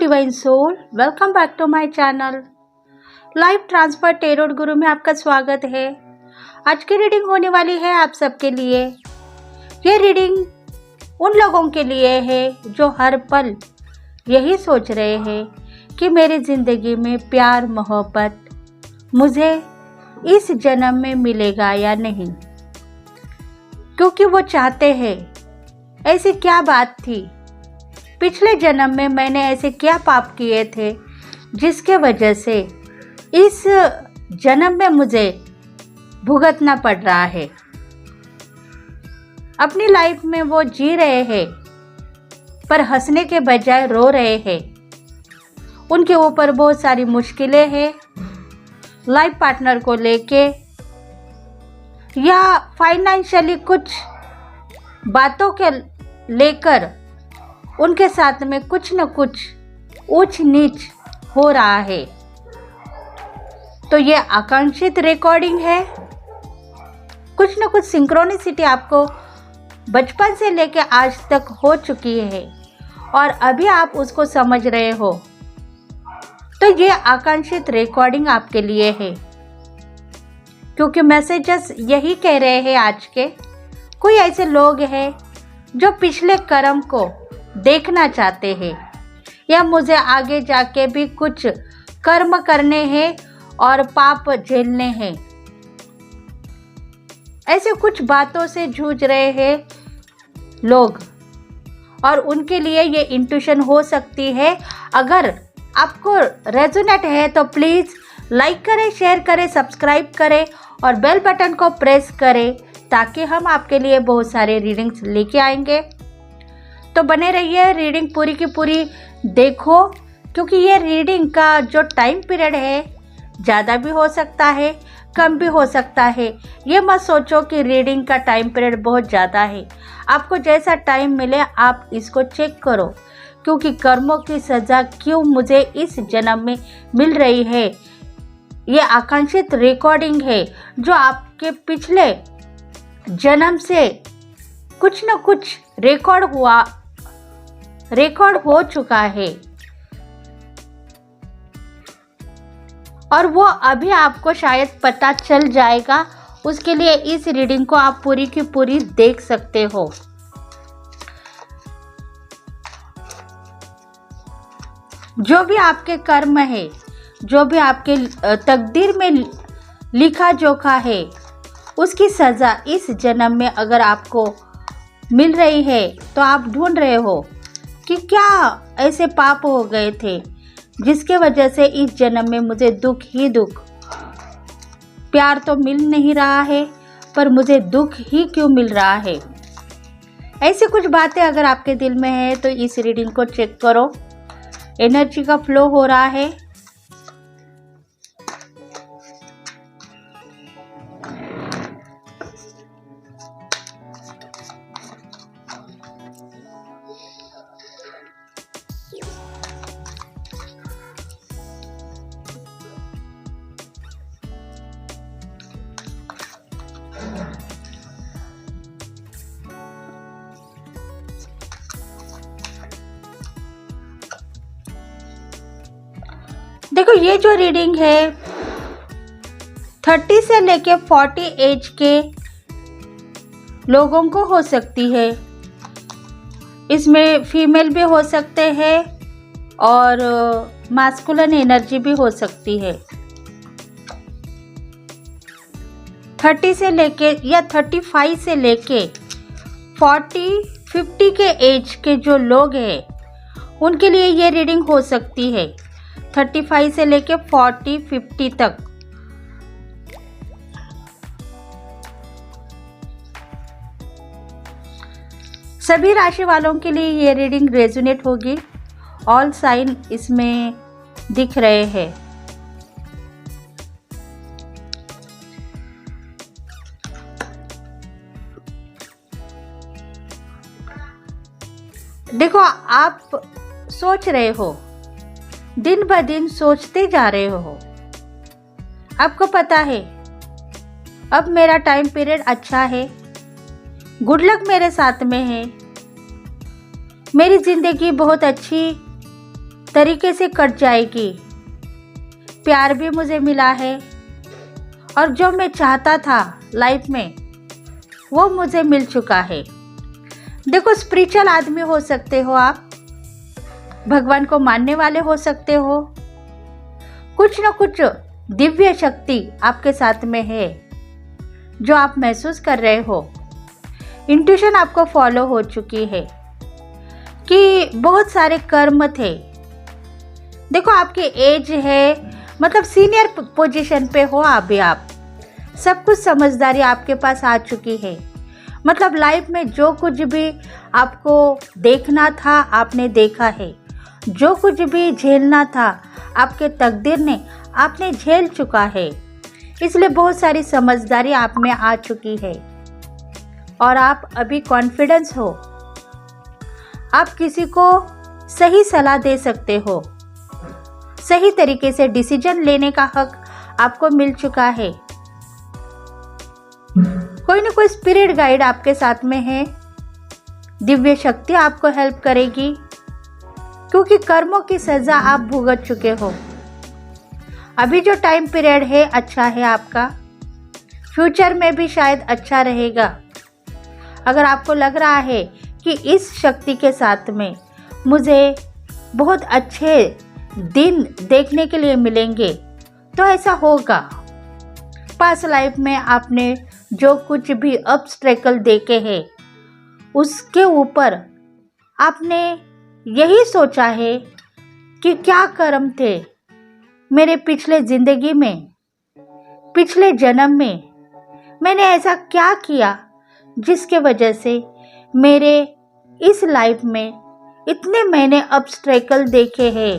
Divine soul, welcome back to my channel. Life transfer tarot guru में आपका स्वागत है। आज की रीडिंग होने वाली है आप सबके लिए। ये रीडिंग उन लोगों के लिए है जो हर पल यही सोच रहे हैं कि मेरी ज़िंदगी में प्यार मोहब्बत मुझे इस जन्म में मिलेगा या नहीं, क्योंकि वो चाहते हैं ऐसी क्या बात थी, पिछले जन्म में मैंने ऐसे क्या पाप किए थे जिसके वजह से इस जन्म में मुझे भुगतना पड़ रहा है। अपनी लाइफ में वो जी रहे हैं पर हंसने के बजाय रो रहे हैं। उनके ऊपर बहुत सारी मुश्किलें हैं, लाइफ पार्टनर को लेके या फाइनेंशियली कुछ बातों के लेकर उनके साथ में कुछ न कुछ ऊंच नीच हो रहा है। तो ये आकांक्षित रिकॉर्डिंग है। कुछ न कुछ सिंक्रोनिसिटी आपको बचपन से लेके आज तक हो चुकी है और अभी आप उसको समझ रहे हो। तो ये आकांक्षित रिकॉर्डिंग आपके लिए है, क्योंकि मैसेजेस यही कह रहे हैं आज के। कोई ऐसे लोग हैं जो पिछले कर्म को देखना चाहते हैं या मुझे आगे जाके भी कुछ कर्म करने हैं और पाप झेलने हैं। ऐसे कुछ बातों से जूझ रहे हैं लोग और उनके लिए ये इंट्यूशन हो सकती है। अगर आपको रेजोनेट है तो प्लीज़ लाइक करें, शेयर करें, सब्सक्राइब करें और बेल बटन को प्रेस करें ताकि हम आपके लिए बहुत सारे रीडिंग्स लेके आएंगे। तो बने रहिए, रीडिंग पूरी की पूरी देखो, क्योंकि ये रीडिंग का जो टाइम पीरियड है ज़्यादा भी हो सकता है, कम भी हो सकता है। ये मत सोचो कि रीडिंग का टाइम पीरियड बहुत ज़्यादा है। आपको जैसा टाइम मिले आप इसको चेक करो, क्योंकि कर्मों की सज़ा क्यों मुझे इस जन्म में मिल रही है। ये आकांक्षित रिकॉर्डिंग है जो आपके पिछले जन्म से कुछ न कुछ रिकॉर्ड हो चुका है और वो अभी आपको शायद पता चल जाएगा। उसके लिए इस रीडिंग को आप पूरी की पूरी देख सकते हो। जो भी आपके कर्म है, जो भी आपके तकदीर में लिखा जोखा है, उसकी सज़ा इस जन्म में अगर आपको मिल रही है तो आप ढूंढ रहे हो कि क्या ऐसे पाप हो गए थे जिसके वजह से इस जन्म में मुझे दुख ही दुख। प्यार तो मिल नहीं रहा है पर मुझे दुख ही क्यों मिल रहा है। ऐसी कुछ बातें अगर आपके दिल में है तो इस रीडिंग को चेक करो। एनर्जी का फ्लो हो रहा है। देखो, ये जो रीडिंग है 30 से लेके 40 एज के लोगों को हो सकती है। इसमें फीमेल भी हो सकते हैं और मास्कुलिन एनर्जी भी हो सकती है। 30 से लेके या 35 से लेके 40-50 के एज के जो लोग हैं उनके लिए ये रीडिंग हो सकती है। 35 से लेके 40-50 तक। सभी राशि वालों के लिए ये रीडिंग रेजोनेट होगी। ऑल साइन इसमें दिख रहे हैं। देखो, आप सोच रहे हो, दिन ब दिन सोचते जा रहे हो। आपको पता है अब मेरा टाइम पीरियड अच्छा है, गुड लक मेरे साथ में है, मेरी ज़िंदगी बहुत अच्छी तरीके से कट जाएगी। प्यार भी मुझे मिला है और जो मैं चाहता था लाइफ में वो मुझे मिल चुका है। देखो, स्पिरिचुअल आदमी हो सकते हो आप, भगवान को मानने वाले हो सकते हो, कुछ न कुछ दिव्य शक्ति आपके साथ में है जो आप महसूस कर रहे हो। इंट्यूशन आपको फॉलो हो चुकी है कि बहुत सारे कर्म थे। देखो, आपकी एज है, मतलब सीनियर पोजीशन पे हो अभी आप, सब कुछ समझदारी आपके पास आ चुकी है। मतलब लाइफ में जो कुछ भी आपको देखना था आपने देखा है, जो कुछ भी झेलना था आपके तकदीर ने आपने झेल चुका है। इसलिए बहुत सारी समझदारी आप में आ चुकी है और आप अभी कॉन्फिडेंस हो। आप किसी को सही सलाह दे सकते हो, सही तरीके से डिसीजन लेने का हक आपको मिल चुका है। कोई ना कोई स्पिरिट गाइड आपके साथ में है, दिव्य शक्ति आपको हेल्प करेगी, क्योंकि कर्मों की सजा आप भुगत चुके हो। अभी जो टाइम पीरियड है अच्छा है आपका, फ्यूचर में भी शायद अच्छा रहेगा। अगर आपको लग रहा है कि इस शक्ति के साथ में मुझे बहुत अच्छे दिन देखने के लिए मिलेंगे, तो ऐसा होगा। पास्ट लाइफ में आपने जो कुछ भी ऑब्स्टेकल देखे हैं उसके ऊपर आपने यही सोचा है कि क्या कर्म थे मेरे पिछले ज़िंदगी में, पिछले जन्म में मैंने ऐसा क्या किया जिसके वजह से मेरे इस लाइफ में इतने मैंने ऑब्स्टेकल देखे हैं।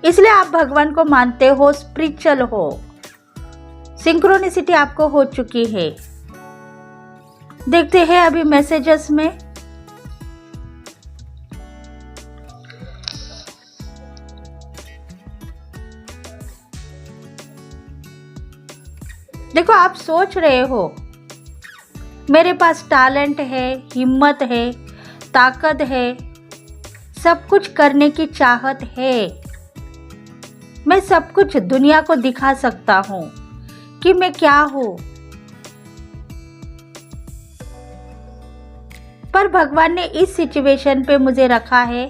इसलिए आप भगवान को मानते हो, स्पिरिचुअल हो, सिंक्रोनिसिटी आपको हो चुकी है। देखते हैं अभी मैसेजेस में। देखो, आप सोच रहे हो मेरे पास टैलेंट है, हिम्मत है, ताकत है, सब कुछ करने की चाहत है, मैं सब कुछ दुनिया को दिखा सकता हूँ कि मैं क्या हूँ। पर भगवान ने इस सिचुएशन पे मुझे रखा है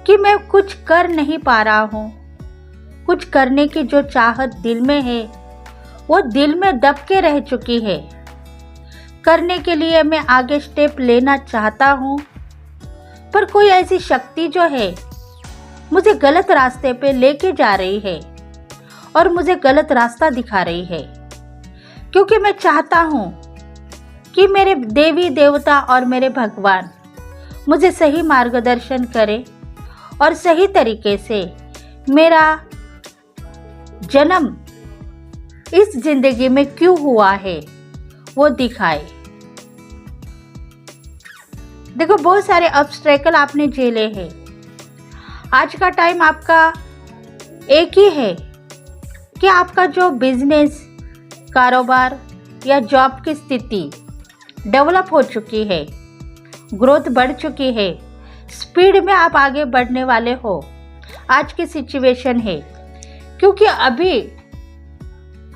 कि मैं कुछ कर नहीं पा रहा हूँ। कुछ करने की जो चाहत दिल में है वो दिल में दब के रह चुकी है। करने के लिए मैं आगे स्टेप लेना चाहता हूँ, पर कोई ऐसी शक्ति जो है मुझे गलत रास्ते पे लेके जा रही है और मुझे गलत रास्ता दिखा रही है। क्योंकि मैं चाहता हूँ कि मेरे देवी देवता और मेरे भगवान मुझे सही मार्गदर्शन करें और सही तरीके से मेरा जन्म इस जिंदगी में क्यों हुआ है वो दिखाए। देखो, बहुत सारे ऑब्स्टेकल आपने झेले हैं। आज का टाइम आपका एक ही है कि आपका जो बिजनेस, कारोबार या जॉब की स्थिति डेवलप हो चुकी है, ग्रोथ बढ़ चुकी है, स्पीड में आप आगे बढ़ने वाले हो। आज की सिचुएशन है, क्योंकि अभी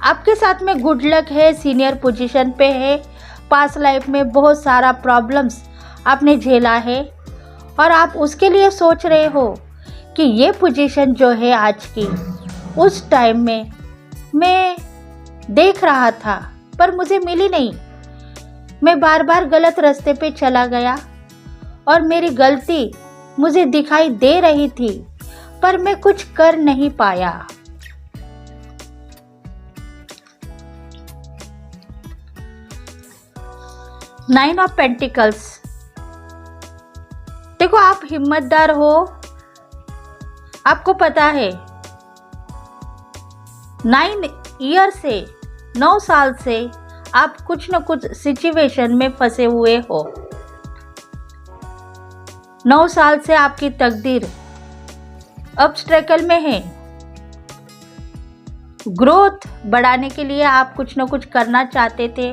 आपके साथ में गुड लक है, सीनियर पोजीशन पे है। पास्ट लाइफ में बहुत सारा प्रॉब्लम्स आपने झेला है और आप उसके लिए सोच रहे हो कि ये पोजीशन जो है आज की, उस टाइम में मैं देख रहा था पर मुझे मिली नहीं। मैं बार बार गलत रास्ते पे चला गया और मेरी गलती मुझे दिखाई दे रही थी, पर मैं कुछ कर नहीं पाया। Nine of pentacles. देखो, आप हिम्मतदार हो, आपको पता है 9 साल से आप कुछ न कुछ सिचुएशन में फंसे हुए हो। 9 साल से आपकी तकदीर ऑब्स्टेकल में है। ग्रोथ बढ़ाने के लिए आप कुछ न कुछ करना चाहते थे,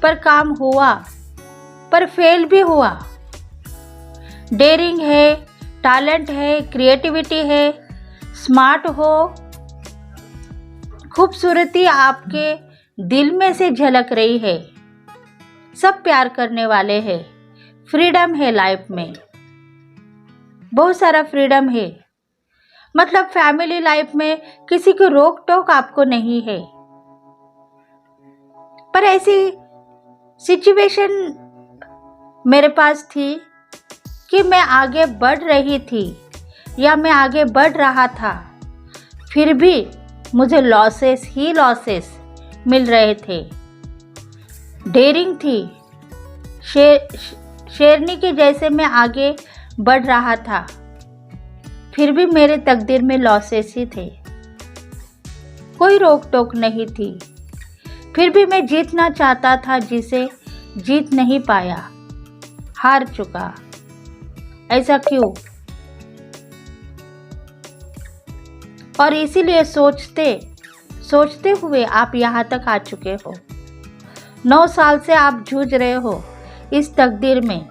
पर काम हुआ, पर फेल भी हुआ। डेयरिंग है, टैलेंट है, क्रिएटिविटी है, स्मार्ट हो, खूबसूरती आपके दिल में से झलक रही है, सब प्यार करने वाले हैं, फ्रीडम है लाइफ में, बहुत सारा फ्रीडम है। मतलब फैमिली लाइफ में किसी की रोक टोक आपको नहीं है। पर ऐसी सिचुएशन मेरे पास थी कि मैं आगे बढ़ रही थी या मैं आगे बढ़ रहा था, फिर भी मुझे लॉसेस ही लॉसेस मिल रहे थे। डेयरिंग थी, शेरनी के जैसे मैं आगे बढ़ रहा था, फिर भी मेरे तकदीर में लॉसेस ही थे। कोई रोक टोक नहीं थी, फिर भी मैं जीतना चाहता था जिसे जीत नहीं पाया, हार चुका। ऐसा क्यों? और इसीलिए सोचते हुए आप यहाँ तक आ चुके हो। 9 साल से आप जूझ रहे हो इस तकदीर में।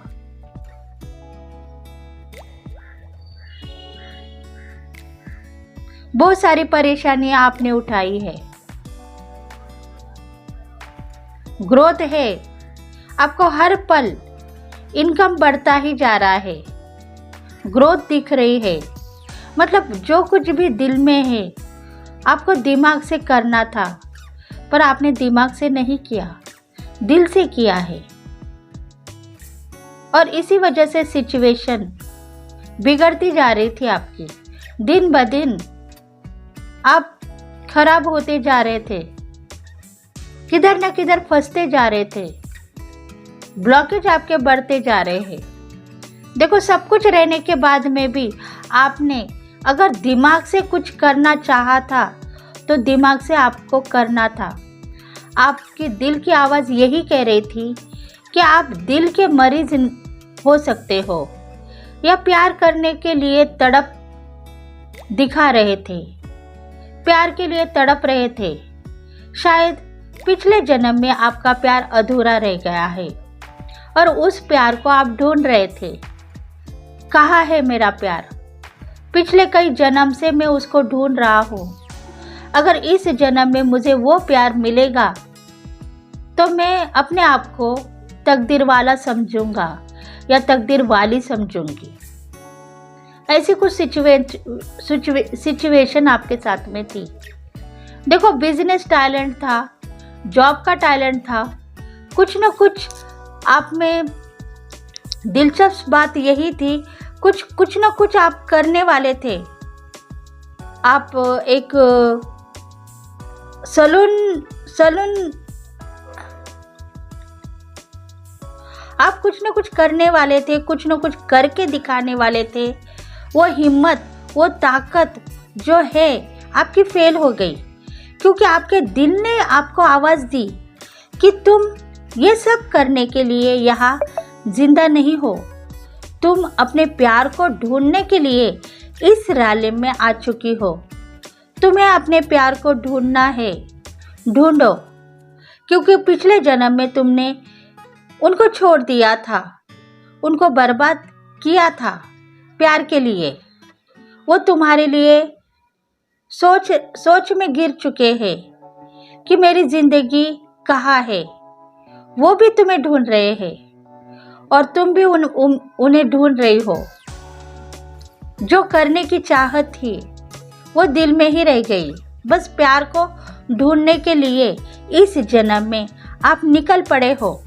बहुत सारी परेशानियां आपने उठाई है। ग्रोथ है, आपको हर पल इनकम बढ़ता ही जा रहा है, ग्रोथ दिख रही है। मतलब जो कुछ भी दिल में है आपको दिमाग से करना था, पर आपने दिमाग से नहीं किया, दिल से किया है। और इसी वजह से सिचुएशन बिगड़ती जा रही थी आपकी। दिन ब दिन आप खराब होते जा रहे थे, किधर न किधर फंसते जा रहे थे, ब्लॉकेज आपके बढ़ते जा रहे हैं। देखो, सब कुछ रहने के बाद में भी आपने अगर दिमाग से कुछ करना चाहा था तो दिमाग से आपको करना था। आपकी दिल की आवाज़ यही कह रही थी कि आप दिल के मरीज हो सकते हो, या प्यार करने के लिए तड़प दिखा रहे थे, प्यार के लिए तड़प रहे थे। शायद पिछले जन्म में आपका प्यार अधूरा रह गया है और उस प्यार को आप ढूंढ रहे थे। कहाँ है मेरा प्यार? पिछले कई जन्म से मैं उसको ढूंढ रहा हूँ। अगर इस जन्म में मुझे वो प्यार मिलेगा तो मैं अपने आप को तकदीर वाला समझूंगा या तकदीर वाली समझूंगी। ऐसी कुछ सिचुएशन आपके साथ में थी। देखो, बिजनेस टैलेंट था, जॉब का टैलेंट था, कुछ न कुछ आप में दिलचस्प बात यही थी, कुछ न कुछ आप करने वाले थे। आप एक सलून आप कुछ न कुछ करने वाले थे, कुछ न कुछ करके दिखाने वाले थे। वो हिम्मत, वो ताकत जो है आपकी फेल हो गई, क्योंकि आपके दिल ने आपको आवाज़ दी कि तुम ये सब करने के लिए यहाँ जिंदा नहीं हो। तुम अपने प्यार को ढूंढने के लिए इस राले में आ चुकी हो। तुम्हें अपने प्यार को ढूंढना है, ढूंढो, क्योंकि पिछले जन्म में तुमने उनको छोड़ दिया था, उनको बर्बाद किया था प्यार के लिए। वो तुम्हारे लिए सोच में गिर चुके हैं कि मेरी जिंदगी कहाँ है। वो भी तुम्हें ढूंढ रहे हैं और तुम भी उन्हें ढूंढ रही हो। जो करने की चाहत थी वो दिल में ही रह गई। बस प्यार को ढूंढने के लिए इस जन्म में आप निकल पड़े हो।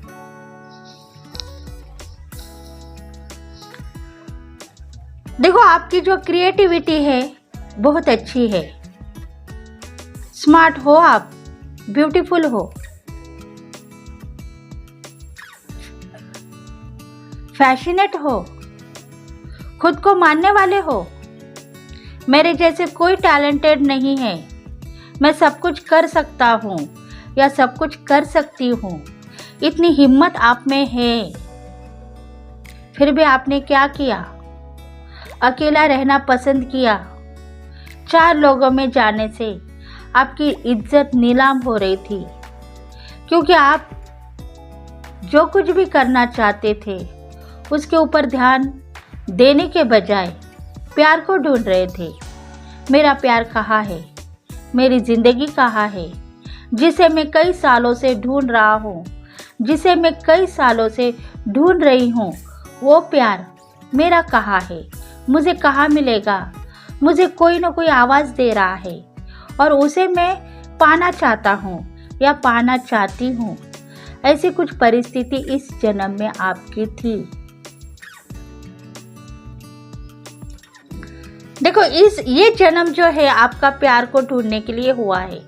देखो, आपकी जो क्रिएटिविटी है बहुत अच्छी है, स्मार्ट हो, आप ब्यूटीफुल हो, फैशनेट हो, खुद को मानने वाले हो। मेरे जैसे कोई टैलेंटेड नहीं है, मैं सब कुछ कर सकता हूँ या सब कुछ कर सकती हूँ, इतनी हिम्मत आप में है। फिर भी आपने क्या किया? अकेला रहना पसंद किया। 4 लोगों में जाने से आपकी इज्जत नीलाम हो रही थी, क्योंकि आप जो कुछ भी करना चाहते थे उसके ऊपर ध्यान देने के बजाय प्यार को ढूंढ रहे थे। मेरा प्यार कहाँ है, मेरी ज़िंदगी कहाँ है, जिसे मैं कई सालों से ढूंढ रहा हूँ, जिसे मैं कई सालों से ढूंढ रही हूँ। वो प्यार मेरा कहाँ है, मुझे कहाँ मिलेगा। मुझे कोई ना कोई आवाज़ दे रहा है और उसे मैं पाना चाहता हूँ या पाना चाहती हूँ। ऐसी कुछ परिस्थिति इस जन्म में आपकी थी। देखो, ये जन्म जो है आपका प्यार को ढूंढने के लिए हुआ है।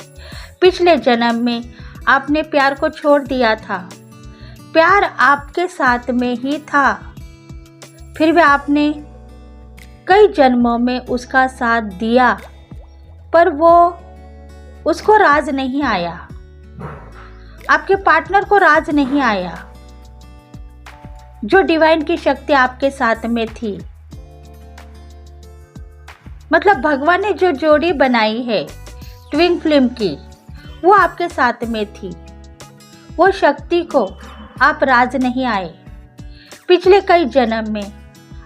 पिछले जन्म में आपने प्यार को छोड़ दिया था। प्यार आपके साथ में ही था, फिर भी आपने कई जन्मों में उसका साथ दिया, पर वो उसको राज नहीं आया, आपके पार्टनर को राज नहीं आया। जो डिवाइन की शक्ति आपके साथ में थी, मतलब भगवान ने जो जोड़ी बनाई है ट्विन फ्लेम की, वो आपके साथ में थी। वो शक्ति को आप राज नहीं आए। पिछले कई जन्म में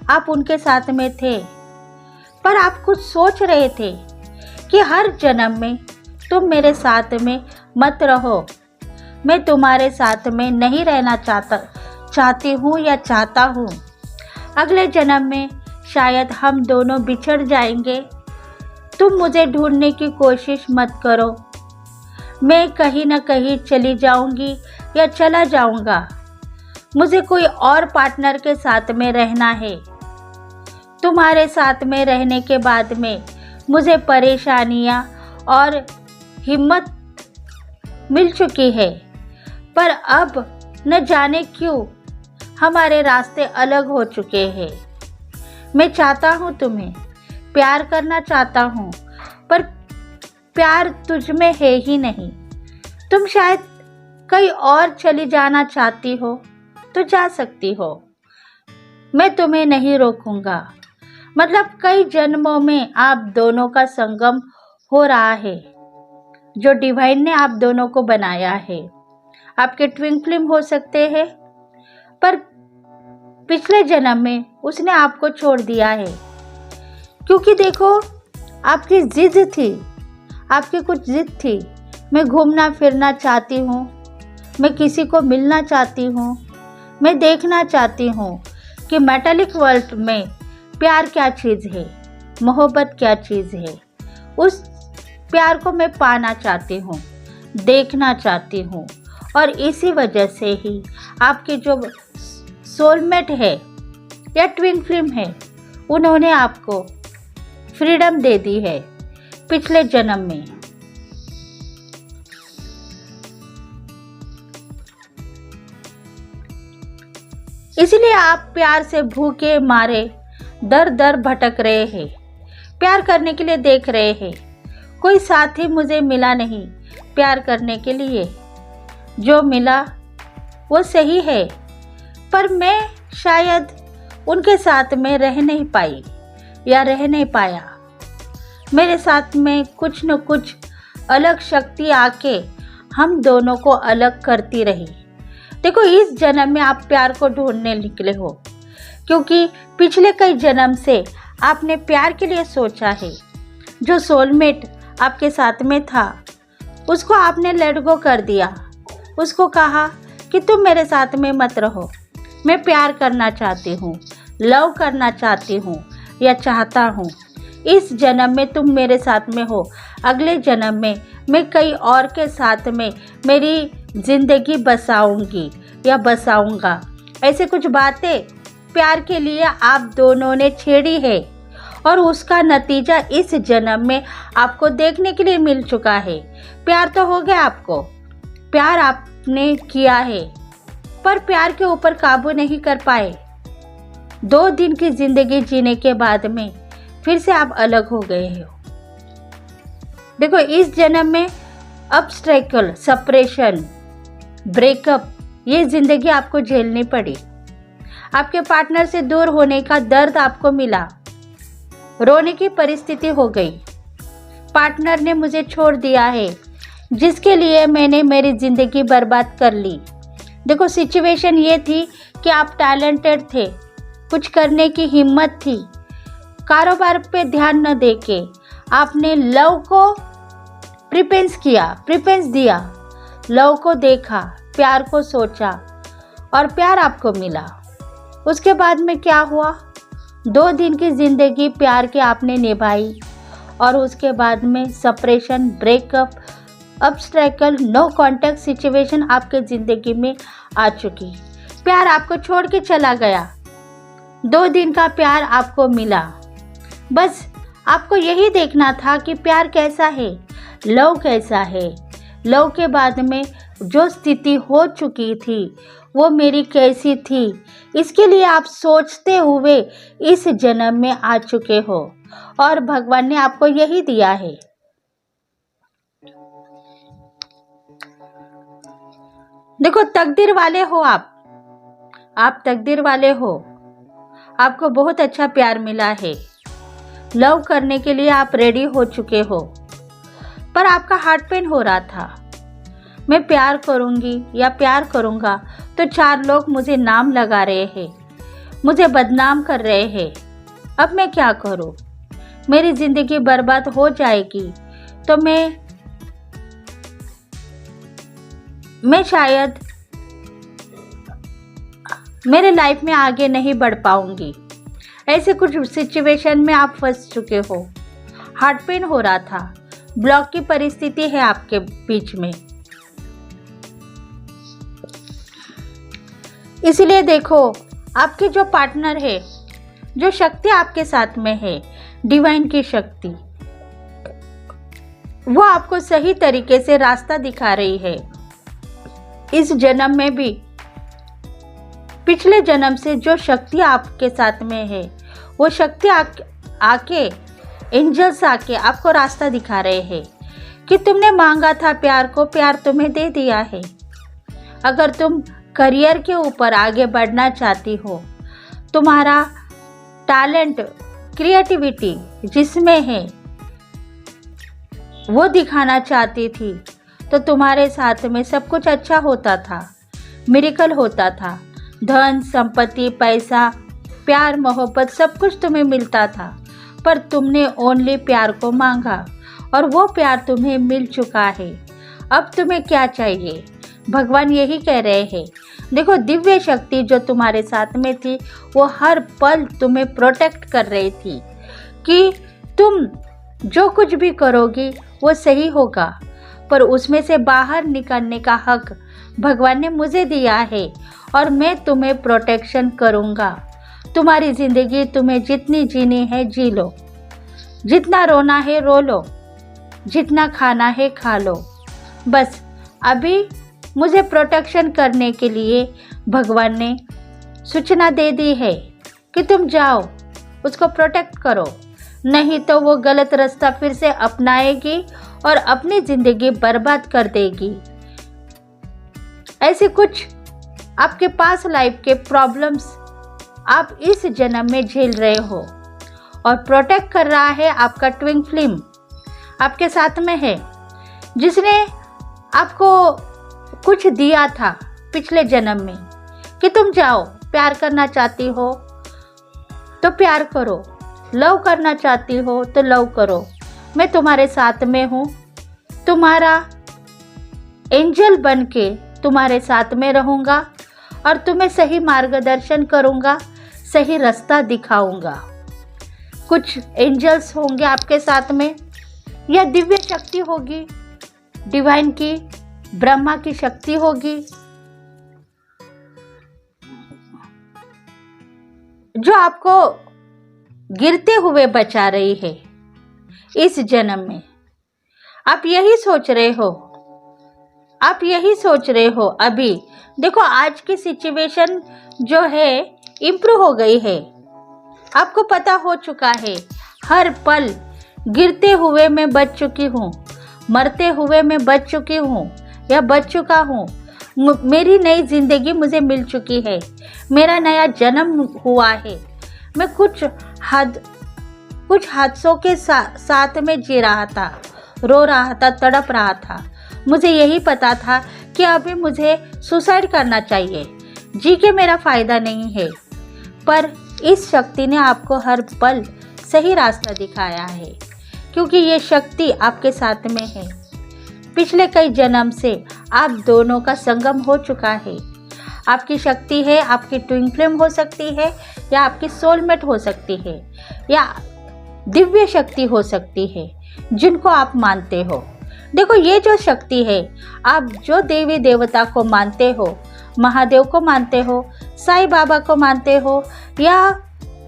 आप उनके साथ में थे, पर आप कुछ सोच रहे थे कि हर जन्म में तुम मेरे साथ में मत रहो, मैं तुम्हारे साथ में नहीं रहना चाहती हूँ या चाहता हूँ। अगले जन्म में शायद हम दोनों बिछड़ जाएंगे। तुम मुझे ढूंढने की कोशिश मत करो, मैं कहीं ना कहीं चली जाऊंगी या चला जाऊंगा। मुझे कोई और पार्टनर के साथ में रहना है। तुम्हारे साथ में रहने के बाद में मुझे परेशानियां और हिम्मत मिल चुकी है, पर अब न जाने क्यों हमारे रास्ते अलग हो चुके हैं। मैं चाहता हूँ तुम्हें, प्यार करना चाहता हूँ, पर प्यार तुझ में है ही नहीं। तुम शायद कहीं और चली जाना चाहती हो तो जा सकती हो, मैं तुम्हें नहीं रोकूंगा। मतलब कई जन्मों में आप दोनों का संगम हो रहा है। जो डिवाइन ने आप दोनों को बनाया है, आपके ट्विन फ्लेम हो सकते हैं, पर पिछले जन्म में उसने आपको छोड़ दिया है। क्योंकि देखो, आपकी जिद थी, आपकी कुछ जिद थी। मैं घूमना फिरना चाहती हूँ, मैं किसी को मिलना चाहती हूँ, मैं देखना चाहती हूँ कि मेटालिक वर्ल्ड में प्यार क्या चीज़ है, मोहब्बत क्या चीज़ है। उस प्यार को मैं पाना चाहती हूँ, देखना चाहती हूँ। और इसी वजह से ही आपकी जो सोलमेट है या ट्विन फ्लेम है, उन्होंने आपको फ्रीडम दे दी है पिछले जन्म में। इसलिए आप प्यार से भूखे मारे दर दर भटक रहे हैं, प्यार करने के लिए देख रहे हैं। कोई साथी मुझे मिला नहीं प्यार करने के लिए। जो मिला वो सही है, पर मैं शायद उनके साथ में रह नहीं पाई या रह नहीं पाया। मेरे साथ में कुछ न कुछ अलग शक्ति आके हम दोनों को अलग करती रही। देखो, इस जन्म में आप प्यार को ढूंढने निकले हो, क्योंकि पिछले कई जन्म से आपने प्यार के लिए सोचा है। जो सोलमेट आपके साथ में था, उसको आपने लेट गो कर दिया। उसको कहा कि तुम मेरे साथ में मत रहो, मैं प्यार करना चाहती हूँ, लव करना चाहती हूँ या चाहता हूँ। इस जन्म में तुम मेरे साथ में हो, अगले जन्म में मैं कई और के साथ में मेरी ज़िंदगी बसाऊंगी या बसाऊंगा। ऐसे कुछ बातें प्यार के लिए आप दोनों ने छेड़ी है और उसका नतीजा इस जन्म में आपको देखने के लिए मिल चुका है। प्यार तो हो गया आपको, प्यार आपने किया है, पर प्यार के ऊपर काबू नहीं कर पाए। 2 दिन की जिंदगी जीने के बाद में फिर से आप अलग हो गए हो। देखो, इस जन्म में ऑब्स्टेकल, सेपरेशन, ब्रेकअप, ये जिंदगी आपको झेलनी पड़ी। आपके पार्टनर से दूर होने का दर्द आपको मिला, रोने की परिस्थिति हो गई। पार्टनर ने मुझे छोड़ दिया है, जिसके लिए मैंने मेरी ज़िंदगी बर्बाद कर ली। देखो, सिचुएशन ये थी कि आप टैलेंटेड थे, कुछ करने की हिम्मत थी। कारोबार पे ध्यान न देके आपने लव को प्रेफरेंस दिया, लव को देखा, प्यार को सोचा और प्यार आपको मिला। उसके बाद में क्या हुआ? 2 दिन की ज़िंदगी प्यार के आपने निभाई और उसके बाद में separation, breakup, obstacle, no contact situation आपके ज़िंदगी में आ चुकी। प्यार आपको छोड़ के चला गया, 2 दिन का प्यार आपको मिला। बस आपको यही देखना था कि प्यार कैसा है, लव कैसा है। लव के बाद में जो स्थिति हो चुकी थी वो मेरी कैसी थी, इसके लिए आप सोचते हुए इस जन्म में आ चुके हो और भगवान ने आपको यही दिया है। देखो, तकदीर वाले हो आप तकदीर वाले हो। आपको बहुत अच्छा प्यार मिला है, लव करने के लिए आप रेडी हो चुके हो, पर आपका हार्ट पेन हो रहा था। मैं प्यार करूंगी या प्यार करूंगा तो 4 लोग मुझे नाम लगा रहे हैं, मुझे बदनाम कर रहे हैं। अब मैं क्या करूं? मेरी ज़िंदगी बर्बाद हो जाएगी तो मैं शायद मेरे लाइफ में आगे नहीं बढ़ पाऊंगी। ऐसे कुछ सिचुएशन में आप फंस चुके हो। हार्ट पेन हो रहा था, ब्लॉक की परिस्थिति है आपके बीच में। इसलिए देखो, आपके जो पार्टनर है, जो शक्ति आपके साथ में है, डिवाइन की शक्ति, वो आपको सही तरीके से रास्ता दिखा रही है। इस जन्म में भी पिछले जन्म से जो शक्ति आपके साथ में है, वो शक्ति आके एंजल्स आके आपको रास्ता दिखा रहे हैं कि तुमने मांगा था प्यार को, प्यार तुम्हें दे दिया है। अगर तुम करियर के ऊपर आगे बढ़ना चाहती हो, तुम्हारा टैलेंट, क्रिएटिविटी जिसमें है वो दिखाना चाहती थी, तो तुम्हारे साथ में सब कुछ अच्छा होता था, मिरेकल होता था। धन, संपत्ति, पैसा, प्यार, मोहब्बत सब कुछ तुम्हें मिलता था, पर तुमने ओनली प्यार को मांगा और वो प्यार तुम्हें मिल चुका है। अब तुम्हें क्या चाहिए? भगवान यही कह रहे हैं। देखो, दिव्य शक्ति जो तुम्हारे साथ में थी वो हर पल तुम्हें प्रोटेक्ट कर रही थी कि तुम जो कुछ भी करोगी वो सही होगा, पर उसमें से बाहर निकलने का हक भगवान ने मुझे दिया है और मैं तुम्हें प्रोटेक्शन करूँगा। तुम्हारी ज़िंदगी तुम्हें जितनी जीनी है जी लो, जितना रोना है रो लो, जितना खाना है खा लो। बस अभी मुझे प्रोटेक्शन करने के लिए भगवान ने सूचना दे दी है कि तुम जाओ, उसको प्रोटेक्ट करो, नहीं तो वो गलत रास्ता फिर से अपनाएगी और अपनी ज़िंदगी बर्बाद कर देगी। ऐसे कुछ आपके पास लाइफ के प्रॉब्लम्स आप इस जन्म में झेल रहे हो और प्रोटेक्ट कर रहा है आपका ट्विन फ्लेम आपके साथ में है, जिसने आपको कुछ दिया था पिछले जन्म में कि तुम जाओ, प्यार करना चाहती हो तो प्यार करो, लव करना चाहती हो तो लव करो, मैं तुम्हारे साथ में हूँ, तुम्हारा एंजल बन के तुम्हारे साथ में रहूँगा और तुम्हें सही मार्गदर्शन करूँगा, सही रास्ता दिखाऊँगा। कुछ एंजल्स होंगे आपके साथ में या दिव्य शक्ति होगी, डिवाइन की, ब्रह्मा की शक्ति होगी, जो आपको गिरते हुए बचा रही है इस जन्म में। आप यही सोच रहे हो अभी। देखो, आज की सिचुएशन जो है इम्प्रूव हो गई है, आपको पता हो चुका है। हर पल गिरते हुए मैं बच चुकी हूँ, मरते हुए मैं बच चुकी हूँ या बच चुका हूँ। मेरी नई जिंदगी मुझे मिल चुकी है, मेरा नया जन्म हुआ है। मैं कुछ हादसों के साथ में जी रहा था, रो रहा था, तड़प रहा था। मुझे यही पता था कि अभी मुझे सुसाइड करना चाहिए, जी के मेरा फ़ायदा नहीं है। पर इस शक्ति ने आपको हर पल सही रास्ता दिखाया है, क्योंकि ये शक्ति आपके साथ में है। पिछले कई जन्म से आप दोनों का संगम हो चुका है। आपकी शक्ति है, आपकी ट्विन फ्लेम हो सकती है, या आपकी सोलमेट हो सकती है, या दिव्य शक्ति हो सकती है, जिनको आप मानते हो। देखो, ये जो शक्ति है, आप जो देवी देवता को मानते हो, महादेव को मानते हो, साईं बाबा को मानते हो, या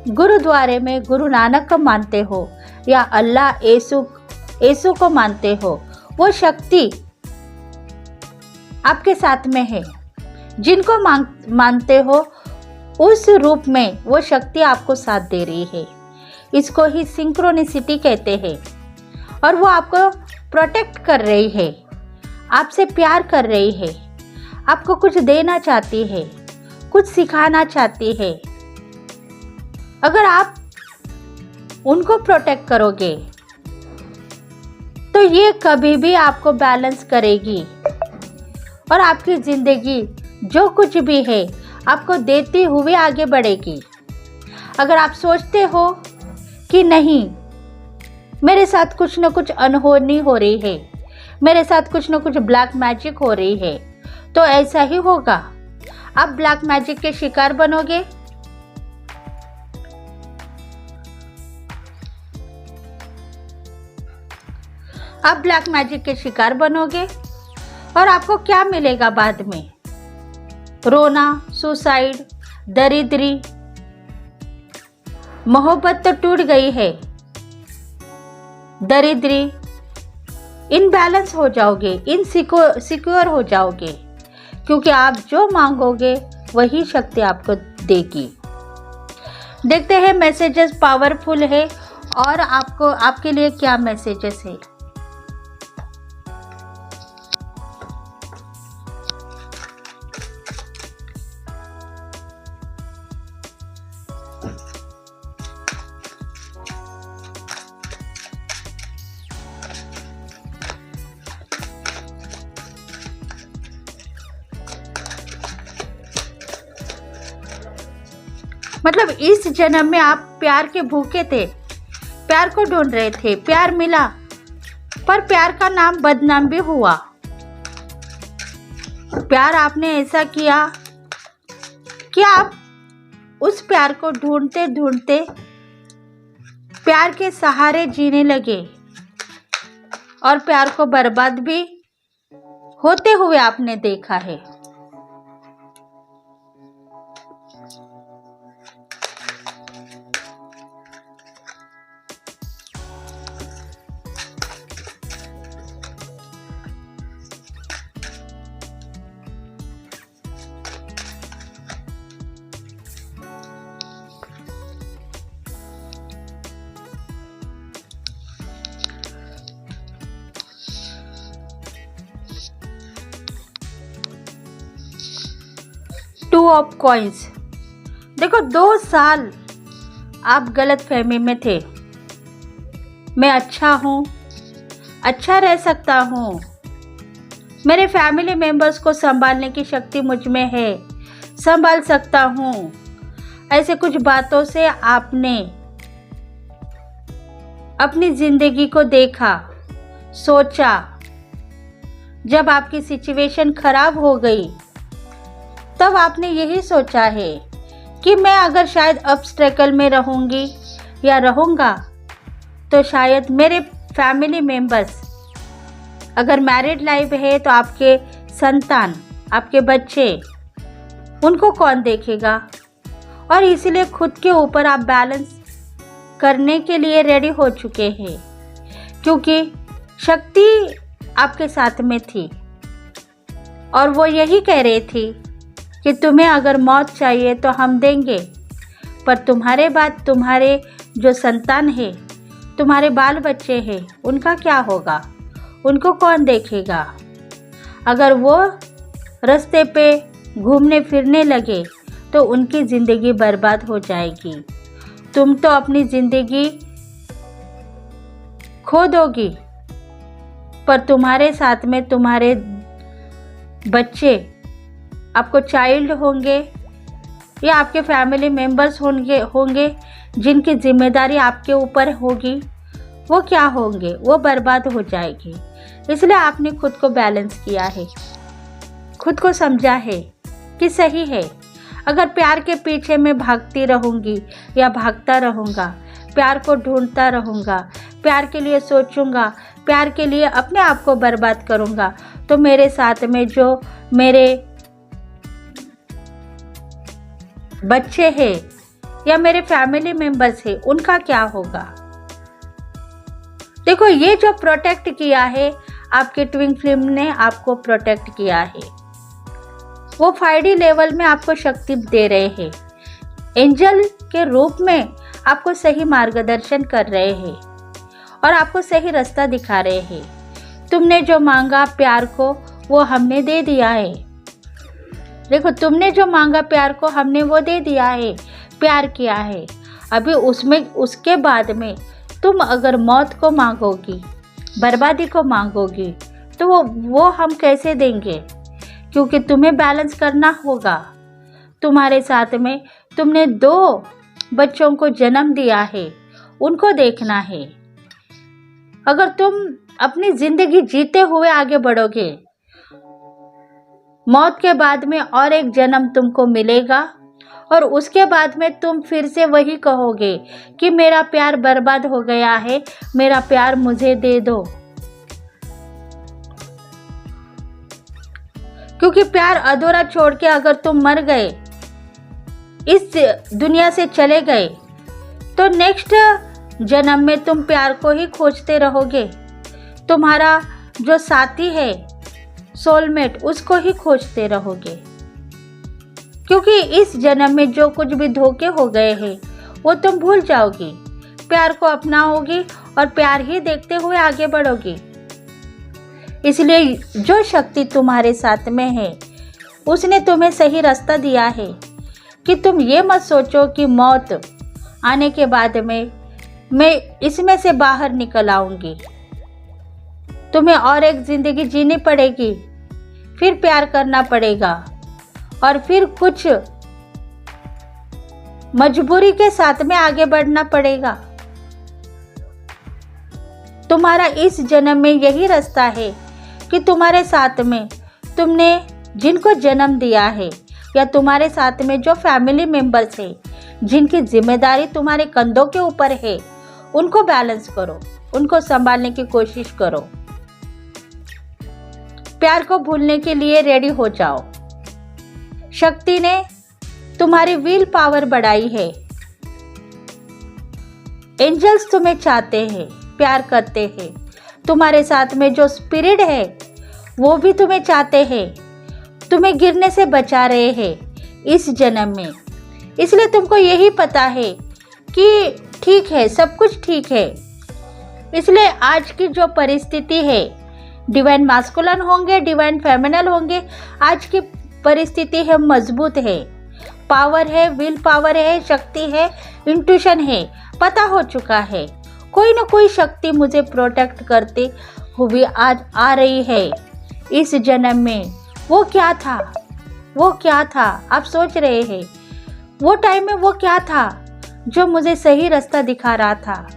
गुरुद्वारे में गुरु नानक को मानते हो, या अल्लाह येसु को मानते हो, वो शक्ति आपके साथ में है। जिनको मानते हो उस रूप में वो शक्ति आपको साथ दे रही है। इसको ही सिंक्रोनिसिटी कहते हैं। और वो आपको प्रोटेक्ट कर रही है, आपसे प्यार कर रही है, आपको कुछ देना चाहती है, कुछ सिखाना चाहती है। अगर आप उनको प्रोटेक्ट करोगे तो ये कभी भी आपको बैलेंस करेगी और आपकी ज़िंदगी जो कुछ भी है आपको देती हुई आगे बढ़ेगी। अगर आप सोचते हो कि नहीं, मेरे साथ कुछ न कुछ अनहोनी हो रही है, मेरे साथ कुछ न कुछ ब्लैक मैजिक हो रही है, तो ऐसा ही होगा। आप ब्लैक मैजिक के शिकार बनोगे। आप ब्लैक मैजिक के शिकार बनोगे और आपको क्या मिलेगा बाद में? रोना, सुसाइड, दरिद्री, मोहब्बत तो टूट गई है, दरिद्री, इनबैलेंस हो जाओगे, इनसिक्योर हो जाओगे, क्योंकि आप जो मांगोगे वही शक्ति आपको देगी। देखते हैं मैसेजेस पावरफुल है और आपके लिए क्या मैसेजेस है। मतलब इस जन्म में आप प्यार के भूखे थे, प्यार को ढूंढ रहे थे, प्यार मिला, पर प्यार का नाम बदनाम भी हुआ। प्यार आपने ऐसा किया कि आप उस प्यार को ढूंढते ढूंढते प्यार के सहारे जीने लगे और प्यार को बर्बाद भी होते हुए आपने देखा है। Two of coins. देखो, 2 साल आप गलत फहमी में थे। मैं अच्छा हूँ, अच्छा रह सकता हूँ, मेरे फैमिली मेंबर्स को संभालने की शक्ति मुझ में है, संभाल सकता हूँ। ऐसे कुछ बातों से आपने अपनी ज़िंदगी को देखा, सोचा। जब आपकी सिचुएशन खराब हो गई तब आपने यही सोचा है कि मैं अगर शायद ऑब्स्टेकल में रहूँगी या रहूँगा तो शायद मेरे फैमिली मेंबर्स, अगर मैरिड लाइफ है तो आपके संतान, आपके बच्चे, उनको कौन देखेगा। और इसलिए खुद के ऊपर आप बैलेंस करने के लिए रेडी हो चुके हैं, क्योंकि शक्ति आपके साथ में थी और वो यही कह रही थी कि तुम्हें अगर मौत चाहिए तो हम देंगे, पर तुम्हारे बाद तुम्हारे जो संतान है, तुम्हारे बाल बच्चे हैं, उनका क्या होगा? उनको कौन देखेगा? अगर वो रास्ते पे घूमने फिरने लगे तो उनकी ज़िंदगी बर्बाद हो जाएगी। तुम तो अपनी ज़िंदगी खो दोगी, पर तुम्हारे साथ में तुम्हारे बच्चे, आपको चाइल्ड होंगे या आपके फैमिली मेंबर्स होंगे जिनकी जिम्मेदारी आपके ऊपर होगी, वो क्या होंगे, वो बर्बाद हो जाएगी। इसलिए आपने खुद को बैलेंस किया है, खुद को समझा है कि सही है। अगर प्यार के पीछे मैं भागती रहूँगी या भागता रहूँगा, प्यार को ढूंढता रहूँगा, प्यार के लिए सोचूंगा, प्यार के लिए अपने आप को बर्बाद करूँगा, तो मेरे साथ में जो मेरे बच्चे हैं या मेरे फैमिली मेंबर्स हैं, उनका क्या होगा। देखो, ये जो प्रोटेक्ट किया है, आपके ट्विन फ्लेम ने आपको प्रोटेक्ट किया है। वो 5D लेवल में आपको शक्ति दे रहे हैं, एंजल के रूप में आपको सही मार्गदर्शन कर रहे हैं और आपको सही रास्ता दिखा रहे हैं। तुमने जो मांगा प्यार को, वो हमने दे दिया है। देखो, तुमने जो मांगा प्यार को, हमने वो दे दिया है, प्यार किया है। अभी उसके बाद में तुम अगर मौत को मांगोगी, बर्बादी को मांगोगी, तो वो हम कैसे देंगे, क्योंकि तुम्हें बैलेंस करना होगा। तुम्हारे साथ में तुमने 2 बच्चों को जन्म दिया है, उनको देखना है। अगर तुम अपनी जिंदगी जीते हुए आगे बढ़ोगे, मौत के बाद में और एक जन्म तुमको मिलेगा और उसके बाद में तुम फिर से वही कहोगे कि मेरा प्यार बर्बाद हो गया है, मेरा प्यार मुझे दे दो। क्योंकि प्यार अधूरा छोड़ के अगर तुम मर गए, इस दुनिया से चले गए, तो नेक्स्ट जन्म में तुम प्यार को ही खोजते रहोगे। तुम्हारा जो साथी है, सोलमेट, उसको ही खोजते रहोगे। क्योंकि इस जन्म में जो कुछ भी धोखे हो गए हैं, वो तुम भूल जाओगी, प्यार को अपनाओगी और प्यार ही देखते हुए आगे बढ़ोगी। इसलिए जो शक्ति तुम्हारे साथ में है, उसने तुम्हें सही रास्ता दिया है कि तुम ये मत सोचो कि मौत आने के बाद में मैं इसमें से बाहर निकल आऊंगी। तुम्हें और एक जिंदगी जीनी पड़ेगी, फिर प्यार करना पड़ेगा और फिर कुछ मजबूरी के साथ में आगे बढ़ना पड़ेगा। तुम्हारा इस जन्म में यही रास्ता है कि तुम्हारे साथ में तुमने जिनको जन्म दिया है या तुम्हारे साथ में जो फैमिली मेंबर्स है, जिनकी जिम्मेदारी तुम्हारे कंधों के ऊपर है, उनको बैलेंस करो, उनको संभालने की कोशिश करो। प्यार को भूलने के लिए रेडी हो जाओ। शक्ति ने तुम्हारी विल पावर बढ़ाई है। एंजल्स तुम्हें चाहते हैं, प्यार करते हैं। तुम्हारे साथ में जो स्पिरिट है, वो भी तुम्हें चाहते हैं, तुम्हें गिरने से बचा रहे हैं इस जन्म में। इसलिए तुमको यही पता है कि ठीक है, सब कुछ ठीक है। इसलिए आज की जो परिस्थिति है, डिवाइन मास्कुलिन होंगे, डिवाइन फेमिनल होंगे, आज की परिस्थिति है मजबूत है, पावर है, विल पावर है, शक्ति है, इंट्यूशन है, पता हो चुका है कोई ना कोई शक्ति मुझे प्रोटेक्ट करते हुए आ रही है इस जन्म में। वो क्या था, वो क्या था, आप सोच रहे हैं वो टाइम में वो क्या था जो मुझे सही रास्ता दिखा रहा था।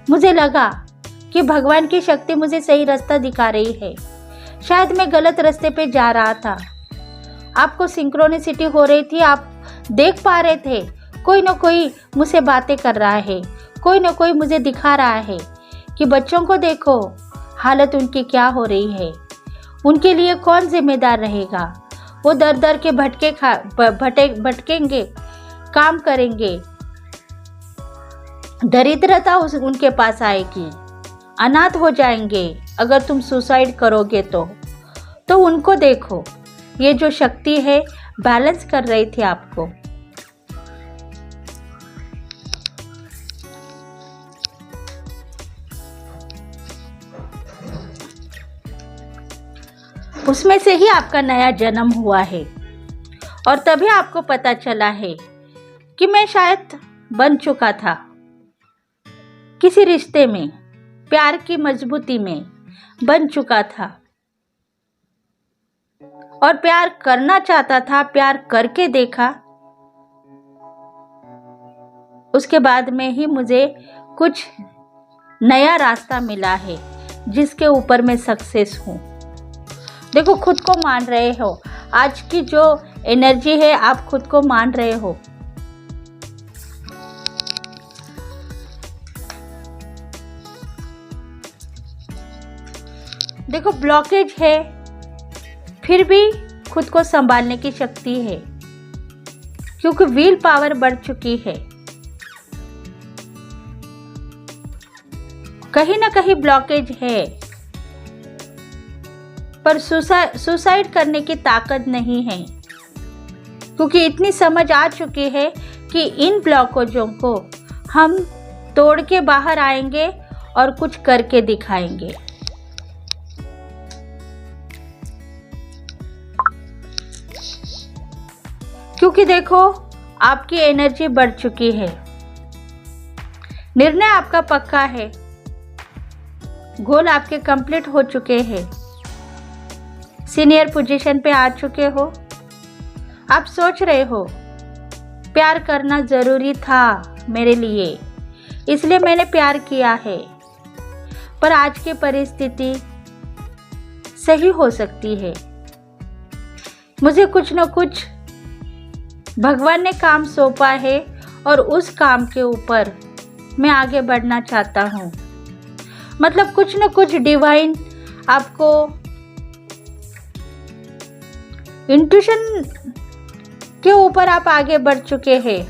मुझे लगा कि भगवान की शक्ति मुझे सही रास्ता दिखा रही है, शायद मैं गलत रास्ते पे जा रहा था। आपको सिंक्रोनिसिटी हो रही थी, आप देख पा रहे थे कोई ना कोई मुझसे बातें कर रहा है, कोई ना कोई मुझे दिखा रहा है कि बच्चों को देखो हालत उनकी क्या हो रही है, उनके लिए कौन जिम्मेदार रहेगा। वो दर दर के भटकेंगे, काम करेंगे, दरिद्रता उनके पास आएगी, अनाथ हो जाएंगे अगर तुम सुसाइड करोगे तो उनको देखो। ये जो शक्ति है बैलेंस कर रही थी आपको। उसमें से ही आपका नया जन्म हुआ है और तभी आपको पता चला है कि मैं शायद बन चुका था किसी रिश्ते में, प्यार की मजबूती में बन चुका था और प्यार करना चाहता था, प्यार करके देखा उसके बाद में ही मुझे कुछ नया रास्ता मिला है जिसके ऊपर मैं सक्सेस हूँ। देखो, खुद को मान रहे हो, आज की जो एनर्जी है आप खुद को मान रहे हो। देखो, ब्लॉकेज है फिर भी खुद को संभालने की शक्ति है, क्योंकि विल पावर बढ़ चुकी है। कहीं ना कहीं ब्लॉकेज है, पर सुसाइड करने की ताकत नहीं है, क्योंकि इतनी समझ आ चुकी है कि इन ब्लॉकेजों को हम तोड़ के बाहर आएंगे और कुछ करके दिखाएंगे। क्योंकि देखो, आपकी एनर्जी बढ़ चुकी है, निर्णय आपका पक्का है, गोल आपके कंप्लीट हो चुके हैं, सीनियर पोजीशन पे आ चुके हो। आप सोच रहे हो प्यार करना जरूरी था मेरे लिए, इसलिए मैंने प्यार किया है, पर आज की परिस्थिति सही हो सकती है। मुझे कुछ न कुछ भगवान ने काम सौंपा है और उस काम के ऊपर मैं आगे बढ़ना चाहता हूँ। मतलब कुछ न कुछ डिवाइन आपको इंट्यूशन के ऊपर आप आगे बढ़ चुके हैं।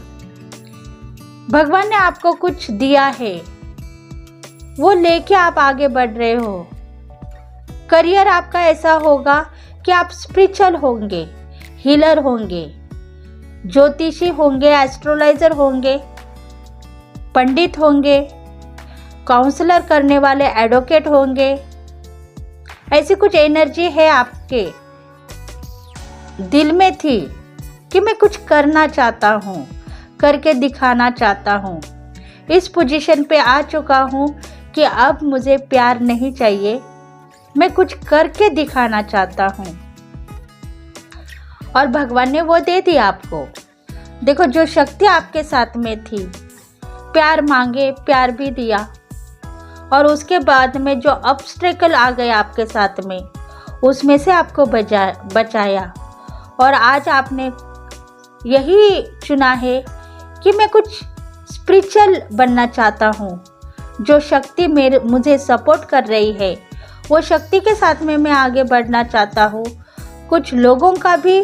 भगवान ने आपको कुछ दिया है, वो लेके आप आगे बढ़ रहे हो। करियर आपका ऐसा होगा कि आप स्पिरिचुअल होंगे, हीलर होंगे, ज्योतिषी होंगे, एस्ट्रोलॉजर होंगे, पंडित होंगे, काउंसलर करने वाले एडवोकेट होंगे। ऐसी कुछ एनर्जी है आपके दिल में थी कि मैं कुछ करना चाहता हूँ, करके दिखाना चाहता हूँ। इस पोजीशन पे आ चुका हूँ कि अब मुझे प्यार नहीं चाहिए, मैं कुछ करके दिखाना चाहता हूँ। और भगवान ने वो दे दी आपको। देखो, जो शक्ति आपके साथ में थी, प्यार मांगे, प्यार भी दिया, और उसके बाद में जो ऑब्स्टेकल आ गए आपके साथ में, उसमें से आपको बचाया। और आज आपने यही चुना है कि मैं कुछ स्पिरिचुअल बनना चाहता हूँ। जो शक्ति मुझे सपोर्ट कर रही है, वो शक्ति के साथ में मैं आगे बढ़ना चाहता हूँ। कुछ लोगों का भी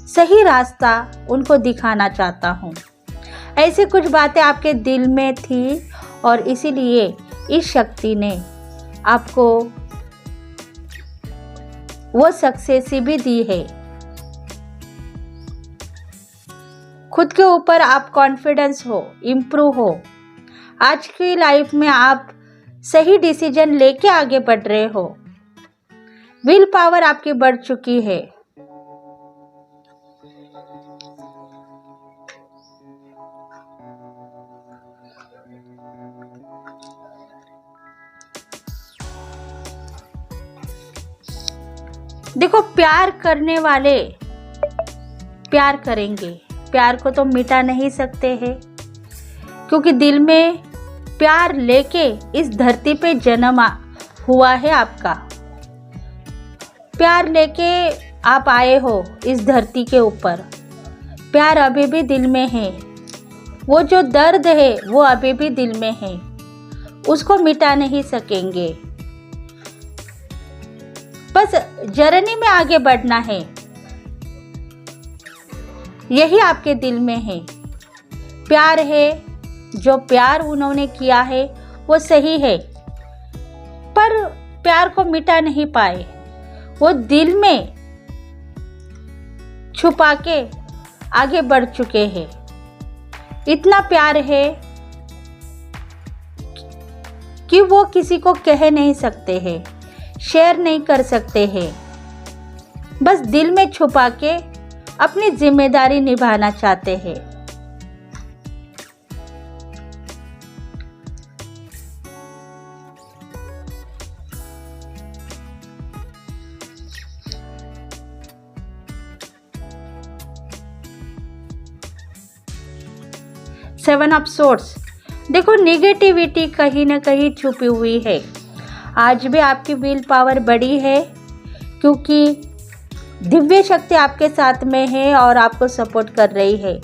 सही रास्ता उनको दिखाना चाहता हूँ। ऐसी कुछ बातें आपके दिल में थी और इसीलिए इस शक्ति ने आपको वो सक्सेस भी दी है। खुद के ऊपर आप कॉन्फिडेंस हो, इम्प्रूव हो। आज की लाइफ में आप सही डिसीजन लेके आगे बढ़ रहे हो। विल पावर आपकी बढ़ चुकी है। देखो, प्यार करने वाले प्यार करेंगे, प्यार को तो मिटा नहीं सकते हैं, क्योंकि दिल में प्यार लेके इस धरती पे जन्म हुआ है आपका। प्यार लेके आप आए हो इस धरती के ऊपर। प्यार अभी भी दिल में है, वो जो दर्द है वो अभी भी दिल में है, उसको मिटा नहीं सकेंगे। बस जर्नी में आगे बढ़ना है, यही आपके दिल में है। प्यार है, जो प्यार उन्होंने किया है वो सही है, पर प्यार को मिटा नहीं पाए। वो दिल में छुपा के आगे बढ़ चुके हैं। इतना प्यार है कि वो किसी को कह नहीं सकते हैं, शेयर नहीं कर सकते हैं। बस दिल में छुपा के अपनी जिम्मेदारी निभाना चाहते हैं। 7 ऑफ सोर्ड्स। देखो नेगेटिविटी कहीं ना कहीं छुपी हुई है। आज भी आपकी विल पावर बड़ी है क्योंकि दिव्य शक्ति आपके साथ में है और आपको सपोर्ट कर रही है।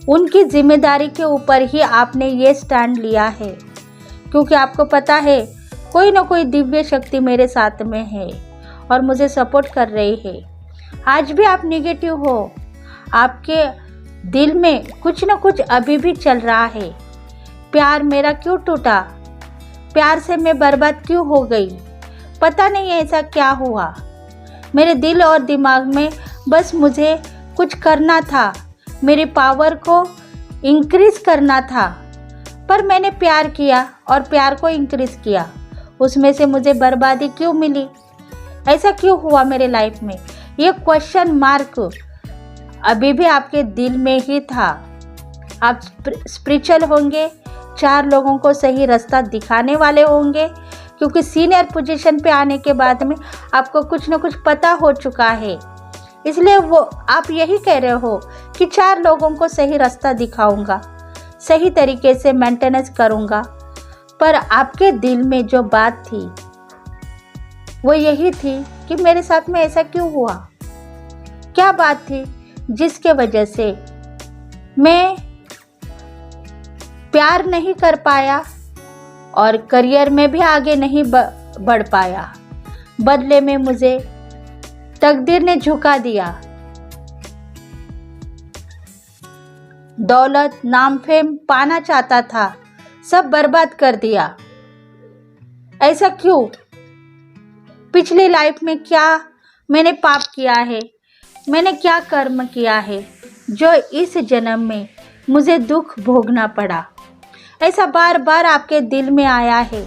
उनकी जिम्मेदारी के ऊपर ही आपने ये स्टैंड लिया है क्योंकि आपको पता है कोई ना कोई दिव्य शक्ति मेरे साथ में है और मुझे सपोर्ट कर रही है। आज भी आप नेगेटिव हो, आपके दिल में कुछ ना कुछ अभी भी चल रहा है। प्यार मेरा क्यों टूटा, प्यार से मैं बर्बाद क्यों हो गई, पता नहीं ऐसा क्या हुआ। मेरे दिल और दिमाग में बस मुझे कुछ करना था, मेरी पावर को इंक्रीज करना था, पर मैंने प्यार किया और प्यार को इंक्रीज किया, उसमें से मुझे बर्बादी क्यों मिली, ऐसा क्यों हुआ मेरे लाइफ में। ये क्वेश्चन मार्क अभी भी आपके दिल में ही था। आप स्पिरिचुअल होंगे, 4 लोगों को सही रास्ता दिखाने वाले होंगे क्योंकि सीनियर पोजीशन पे आने के बाद में आपको कुछ ना कुछ पता हो चुका है, इसलिए वो आप यही कह रहे हो कि 4 लोगों को सही रास्ता दिखाऊंगा, सही तरीके से मेंटेनेंस करूंगा। पर आपके दिल में जो बात थी वो यही थी कि मेरे साथ में ऐसा क्यों हुआ, क्या बात थी जिसके वजह से मैं प्यार नहीं कर पाया और करियर में भी आगे नहीं बढ़ पाया। बदले में मुझे तकदीर ने झुका दिया, दौलत नाम फेम पाना चाहता था, सब बर्बाद कर दिया। ऐसा क्यों, पिछली लाइफ में क्या मैंने पाप किया है, मैंने क्या कर्म किया है जो इस जन्म में मुझे दुख भोगना पड़ा। ऐसा बार बार आपके दिल में आया है,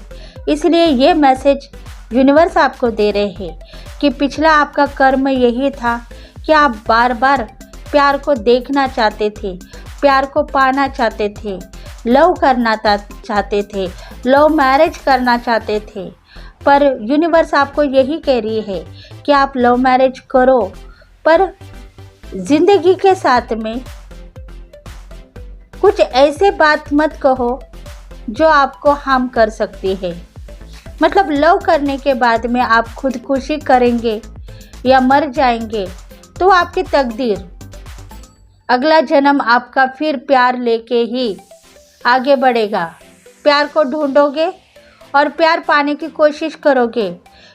इसलिए ये मैसेज यूनिवर्स आपको दे रहे हैं कि पिछला आपका कर्म यही था कि आप बार बार प्यार को देखना चाहते थे, प्यार को पाना चाहते थे, लव करना चाहते थे, लव मैरिज करना चाहते थे। पर यूनिवर्स आपको यही कह रही है कि आप लव मैरिज करो, पर जिंदगी के साथ में कुछ ऐसे बात मत कहो जो आपको हार्म कर सकती है। मतलब लव करने के बाद में आप खुदकुशी करेंगे या मर जाएंगे तो आपकी तकदीर, अगला जन्म आपका फिर प्यार लेके ही आगे बढ़ेगा। प्यार को ढूंढोगे और प्यार पाने की कोशिश करोगे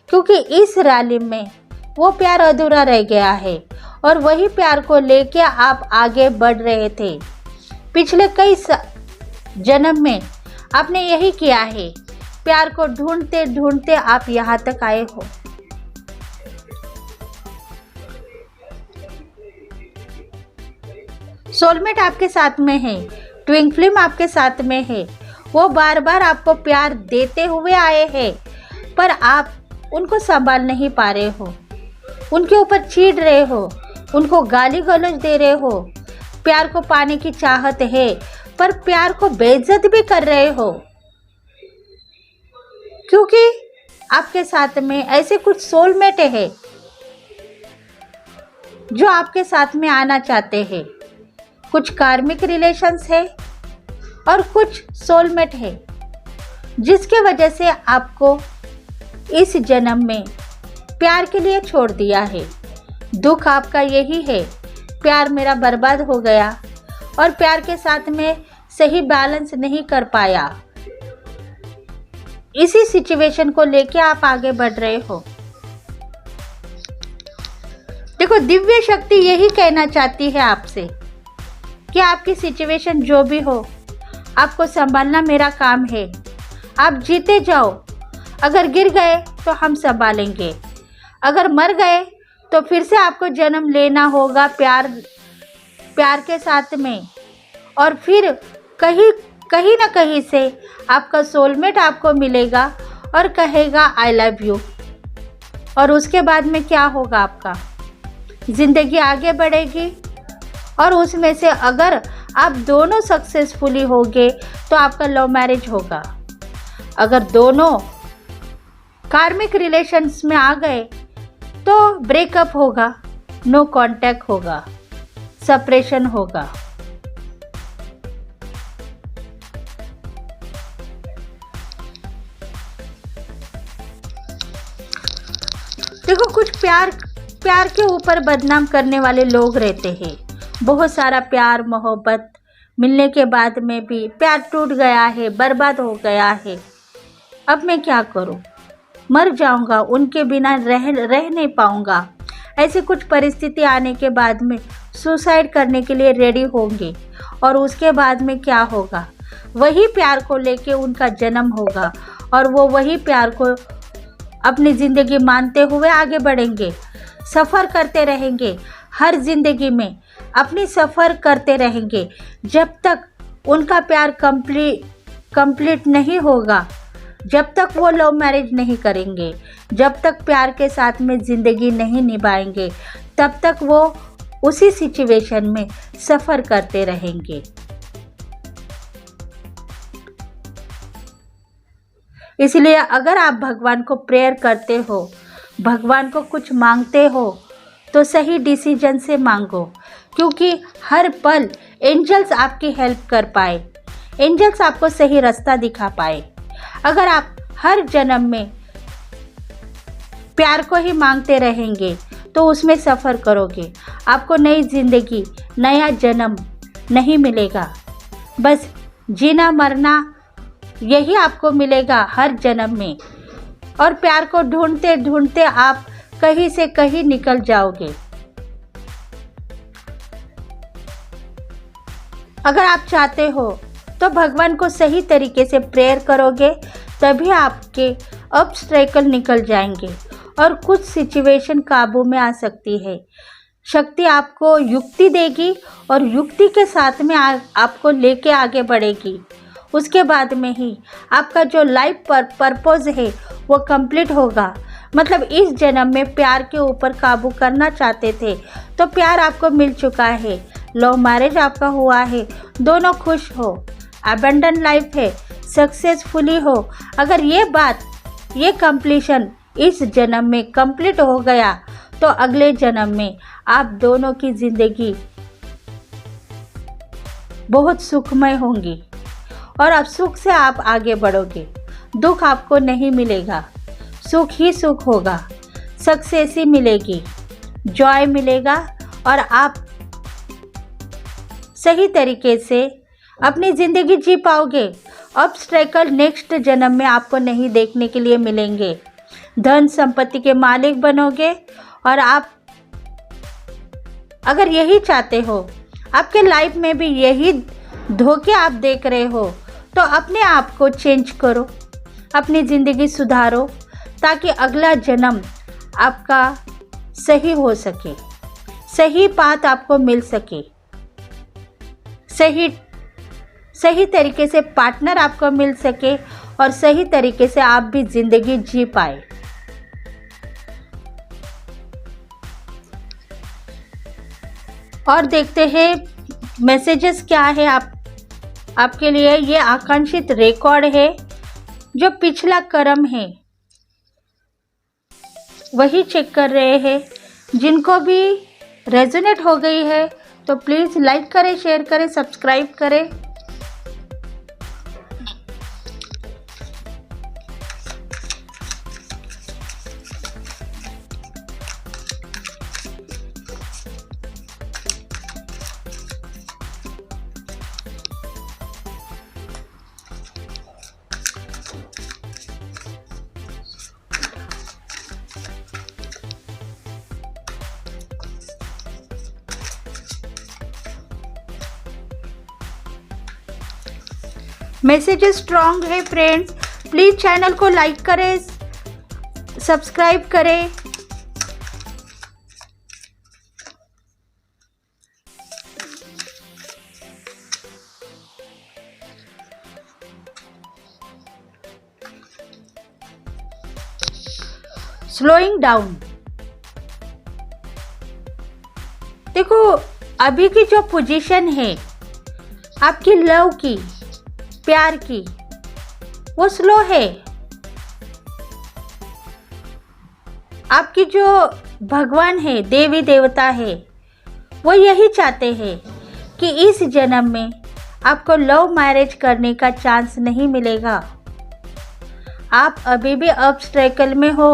क्योंकि इस रैली में वो प्यार अधूरा रह गया है और वही प्यार को लेके आप आगे बढ़ रहे थे। पिछले कई जन्म में आपने यही किया है, प्यार को ढूंढते ढूंढते आप यहाँ तक आए हो। सोलमेट आपके साथ में है, ट्विन फ्लेम आपके साथ में है, वो बार बार आपको प्यार देते हुए आए हैं पर आप उनको संभाल नहीं पा रहे हो, उनके ऊपर चीढ़ रहे हो, उनको गाली गलौज दे रहे हो। प्यार को पाने की चाहत है पर प्यार को बेइज्जत भी कर रहे हो क्योंकि आपके साथ में ऐसे कुछ सोलमेट है जो आपके साथ में आना चाहते हैं। कुछ कार्मिक रिलेशंस है और कुछ सोलमेट है जिसके वजह से आपको इस जन्म में प्यार के लिए छोड़ दिया है। दुख आपका यही है, प्यार मेरा बर्बाद हो गया और प्यार के साथ में सही बैलेंस नहीं कर पाया। इसी सिचुएशन को लेके आप आगे बढ़ रहे हो। देखो दिव्य शक्ति यही कहना चाहती है आपसे कि आपकी सिचुएशन जो भी हो आपको संभालना मेरा काम है। आप जीते जाओ, अगर गिर गए तो हम संभालेंगे, अगर मर गए तो फिर से आपको जन्म लेना होगा प्यार के साथ में और फिर कहीं ना कहीं से आपका सोलमेट आपको मिलेगा और कहेगा आई लव यू। और उसके बाद में क्या होगा, आपका ज़िंदगी आगे बढ़ेगी और उसमें से अगर आप दोनों सक्सेसफुली होगे तो आपका लव मैरिज होगा। अगर दोनों कार्मिक रिलेशंस में आ गए तो ब्रेकअप होगा, नो कांटेक्ट होगा, सेपरेशन होगा। देखो, कुछ प्यार के ऊपर बदनाम करने वाले लोग रहते हैं। बहुत सारा प्यार मोहब्बत मिलने के बाद में भी प्यार टूट गया है, बर्बाद हो गया है। अब मैं क्या करूं? मर जाऊंगा, उनके बिना रह नहीं पाऊंगा। ऐसी कुछ परिस्थिति आने के बाद में सुसाइड करने के लिए रेडी होंगे। और उसके बाद में क्या होगा? वही प्यार को लेके उनका जन्म होगा और वो वही प्यार को अपनी ज़िंदगी मानते हुए आगे बढ़ेंगे, सफ़र करते रहेंगे। हर ज़िंदगी में अपनी सफ़र करते रहेंगे जब तक उनका प्यार कंप्लीट नहीं होगा, जब तक वो लव मैरिज नहीं करेंगे, जब तक प्यार के साथ में ज़िंदगी नहीं निभाएंगे, तब तक वो उसी सिचुएशन में सफ़र करते रहेंगे। इसलिए अगर आप भगवान को प्रेयर करते हो, भगवान को कुछ मांगते हो, तो सही डिसीजन से मांगो, क्योंकि हर पल एंजल्स आपकी हेल्प कर पाए, एंजल्स आपको सही रास्ता दिखा पाए। अगर आप हर जन्म में प्यार को ही मांगते रहेंगे तो उसमें सफ़र करोगे, आपको नई ज़िंदगी, नया जन्म नहीं मिलेगा। बस जीना मरना यही आपको मिलेगा हर जन्म में। और प्यार को ढूंढते ढूंढते आप कहीं से कहीं निकल जाओगे। अगर आप चाहते हो तो भगवान को सही तरीके से प्रेयर करोगे, तभी आपके ऑब्स्टेकल निकल जाएंगे और कुछ सिचुएशन काबू में आ सकती है। शक्ति आपको युक्ति देगी और युक्ति के साथ में आपको लेके आगे बढ़ेगी। उसके बाद में ही आपका जो लाइफ पर्पस है वो कंप्लीट होगा। मतलब इस जन्म में प्यार के ऊपर काबू करना चाहते थे तो प्यार आपको मिल चुका है, लव मैरिज आपका हुआ है, दोनों खुश हो, अबंडन लाइफ है, सक्सेसफुली हो। अगर ये कंप्लीशन इस जन्म में कंप्लीट हो गया तो अगले जन्म में आप दोनों की ज़िंदगी बहुत सुखमय होंगी और अब सुख से आप आगे बढ़ोगे। दुख आपको नहीं मिलेगा, सुख ही सुख होगा, सक्सेस ही मिलेगी, जॉय मिलेगा और आप सही तरीके से अपनी ज़िंदगी जी पाओगे। ऑब्स्टेकल नेक्स्ट जन्म में आपको नहीं देखने के लिए मिलेंगे। धन संपत्ति के मालिक बनोगे। और आप अगर यही चाहते हो, आपके लाइफ में भी यही धोखे आप देख रहे हो, तो अपने आप को चेंज करो, अपनी ज़िंदगी सुधारो, ताकि अगला जन्म आपका सही हो सके, सही बात आपको मिल सके, सही तरीके से पार्टनर आपको मिल सके और सही तरीके से आप भी ज़िंदगी जी पाए। और देखते हैं मैसेजेस क्या है आपके लिए। ये आकांक्षित रिकॉर्ड है, जो पिछला कर्म है वही चेक कर रहे हैं। जिनको भी रेजोनेट हो गई है तो प्लीज़ लाइक करें, शेयर करें, सब्सक्राइब करें। मैसेज स्ट्रॉन्ग है फ्रेंड्स, प्लीज़ चैनल को लाइक करें, सब्सक्राइब करें। Slowing down. देखो, अभी की जो पोजीशन है आपकी लव की, प्यार की, वो स्लो है। आपकी जो भगवान है, देवी देवता है, वो यही चाहते हैं कि इस जन्म में आपको लव मैरिज करने का चांस नहीं मिलेगा। आप अभी भी ऑब्स्टेकल में हो,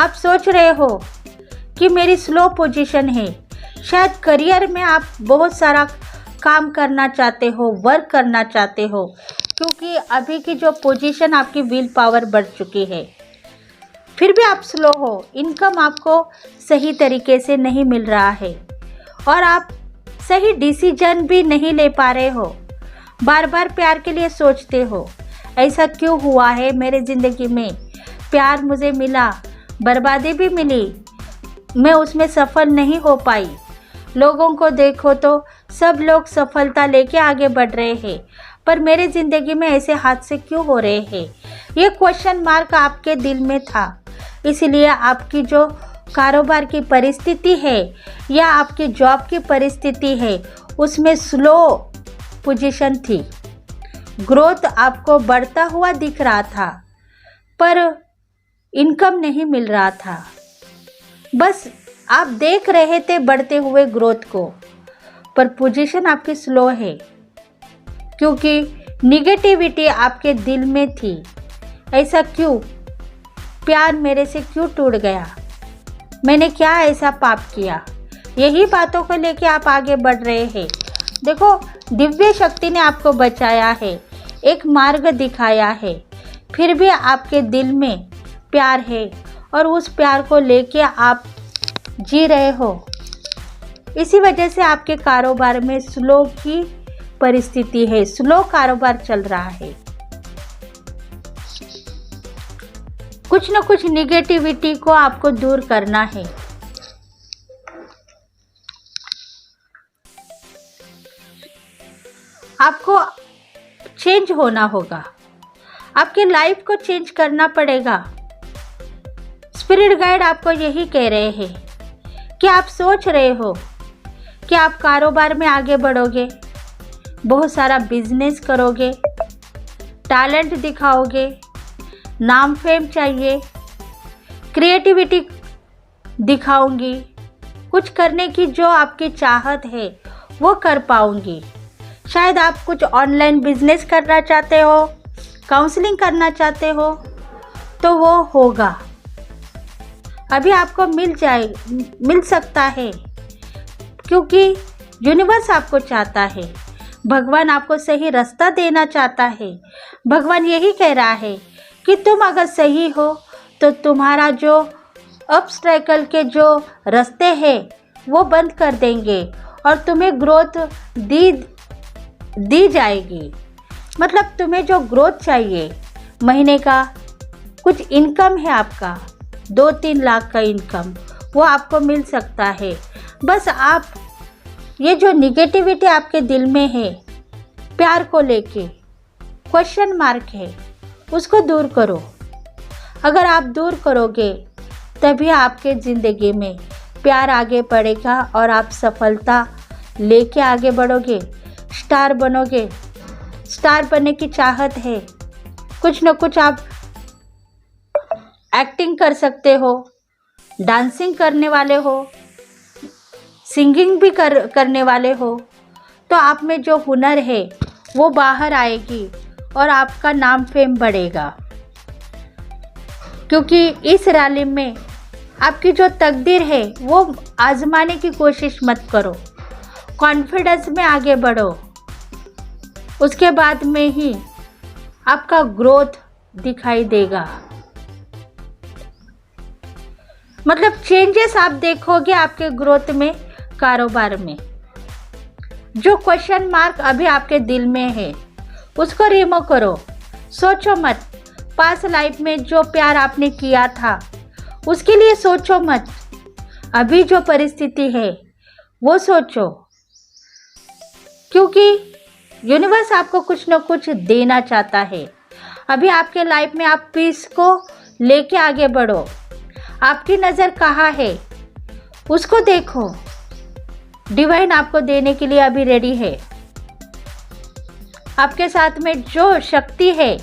आप सोच रहे हो कि मेरी स्लो पोजीशन है। शायद करियर में आप बहुत सारा काम करना चाहते हो, वर्क करना चाहते हो, क्योंकि अभी की जो पोजीशन आपकी विल पावर बढ़ चुकी है। फिर भी आप स्लो हो, इनकम आपको सही तरीके से नहीं मिल रहा है और आप सही डिसीजन भी नहीं ले पा रहे हो। बार बार प्यार के लिए सोचते हो, ऐसा क्यों हुआ है मेरे ज़िंदगी में। प्यार मुझे मिला, बर्बादी भी मिली, मैं उसमें सफल नहीं हो पाई। लोगों को देखो तो सब लोग सफलता लेके आगे बढ़ रहे हैं, पर मेरे ज़िंदगी में ऐसे हादसे क्यों हो रहे हैं। ये क्वेश्चन मार्क आपके दिल में था, इसलिए आपकी जो कारोबार की परिस्थिति है या आपकी जॉब की परिस्थिति है उसमें स्लो पोजीशन थी। ग्रोथ आपको बढ़ता हुआ दिख रहा था पर इनकम नहीं मिल रहा था। बस आप देख रहे थे बढ़ते हुए ग्रोथ को, पर पोजीशन आपकी स्लो है क्योंकि निगेटिविटी आपके दिल में थी। ऐसा क्यों? प्यार मेरे से क्यों टूट गया? मैंने क्या ऐसा पाप किया? यही बातों को लेके आप आगे बढ़ रहे हैं। देखो, दिव्य शक्ति ने आपको बचाया है, एक मार्ग दिखाया है, फिर भी आपके दिल में प्यार है और उस प्यार को लेके आप जी रहे हो। इसी वजह से आपके कारोबार में स्लो की परिस्थिति है, स्लो कारोबार चल रहा है। कुछ न कुछ निगेटिविटी को आपको दूर करना है। आपको चेंज होना होगा, आपकी लाइफ को चेंज करना पड़ेगा। स्पिरिट गाइड आपको यही कह रहे हैं कि आप सोच रहे हो कि आप कारोबार में आगे बढ़ोगे, बहुत सारा बिजनेस करोगे, टैलेंट दिखाओगे, नाम फेम चाहिए, क्रिएटिविटी दिखाऊंगी, कुछ करने की जो आपकी चाहत है वो कर पाऊंगी। शायद आप कुछ ऑनलाइन बिजनेस करना चाहते हो, काउंसलिंग करना चाहते हो, तो वो होगा। अभी आपको मिल सकता है क्योंकि यूनिवर्स आपको चाहता है, भगवान आपको सही रास्ता देना चाहता है। भगवान यही कह रहा है कि तुम अगर सही हो तो तुम्हारा जो ऑब्स्टेकल के जो रास्ते हैं वो बंद कर देंगे और तुम्हें ग्रोथ दी जाएगी। मतलब तुम्हें जो ग्रोथ चाहिए, महीने का कुछ इनकम है आपका 2-3 लाख का इनकम, वो आपको मिल सकता है। बस आप ये जो निगेटिविटी आपके दिल में है, प्यार को लेके क्वेश्चन मार्क है, उसको दूर करो। अगर आप दूर करोगे तभी आपके ज़िंदगी में प्यार आगे बढ़ेगा और आप सफलता लेके आगे बढ़ोगे, स्टार बनोगे। स्टार बनने की चाहत है, कुछ न कुछ आप एक्टिंग कर सकते हो, डांसिंग करने वाले हो, सिंगिंग भी करने वाले हो, तो आप में जो हुनर है वो बाहर आएगी और आपका नाम फेम बढ़ेगा। क्योंकि इस रैली में आपकी जो तकदीर है वो आजमाने की कोशिश मत करो, कॉन्फिडेंस में आगे बढ़ो, उसके बाद में ही आपका ग्रोथ दिखाई देगा। मतलब चेंजेस आप देखोगे आपके ग्रोथ में, कारोबार में। जो क्वेश्चन मार्क अभी आपके दिल में है उसको रिमूव करो। सोचो मत, पास लाइफ में जो प्यार आपने किया था उसके लिए सोचो मत। अभी जो परिस्थिति है वो सोचो, क्योंकि यूनिवर्स आपको कुछ न कुछ देना चाहता है। अभी आपके लाइफ में आप पीस को लेके आगे बढ़ो। आपकी नज़र कहाँ है उसको देखो, डिवाइन आपको देने के लिए अभी रेडी है। आपके साथ में जो शक्ति है,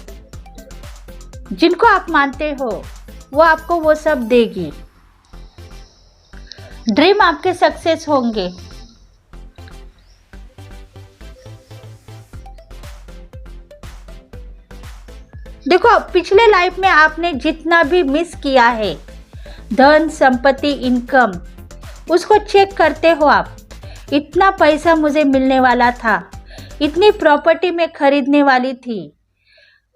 जिनको आप मानते हो, वो आपको वो सब देगी। ड्रीम आपके सक्सेस होंगे। देखो, पिछले लाइफ में आपने जितना भी मिस किया है, धन, संपत्ति, इनकम, उसको चेक करते हो आप। इतना पैसा मुझे मिलने वाला था, इतनी प्रॉपर्टी मैं खरीदने वाली थी।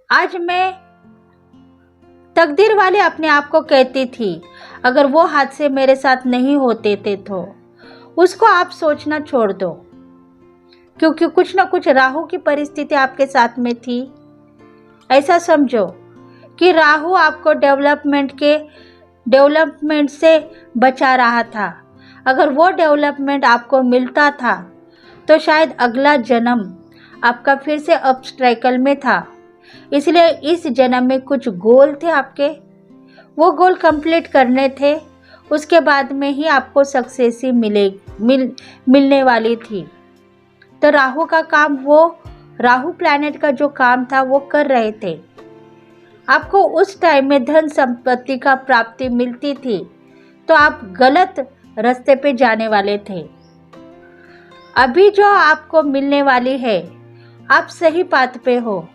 आज मैं तकदीर वाले अपने आप को कहती थी, अगर वो हादसे मेरे साथ नहीं होते थे तो। उसको आप सोचना छोड़ दो, क्योंकि कुछ ना कुछ राहु की परिस्थिति आपके साथ में थी। ऐसा समझो कि राहु आपको डेवलपमेंट से बचा रहा था। अगर वो डेवलपमेंट आपको मिलता था तो शायद अगला जन्म आपका फिर से अपस्ट्राइकल में था। इसलिए इस जन्म में कुछ गोल थे आपके, वो गोल कंप्लीट करने थे। उसके बाद में ही आपको सक्सेस ही मिलने वाली थी। तो राहु का काम, वो राहु प्लैनेट का जो काम था वो कर रहे थे। आपको उस टाइम में धन संपत्ति का प्राप्ति मिलती थी, तो आप गलत रास्ते पे जाने वाले थे। अभी जो आपको मिलने वाली है, आप सही पाथ पे हो।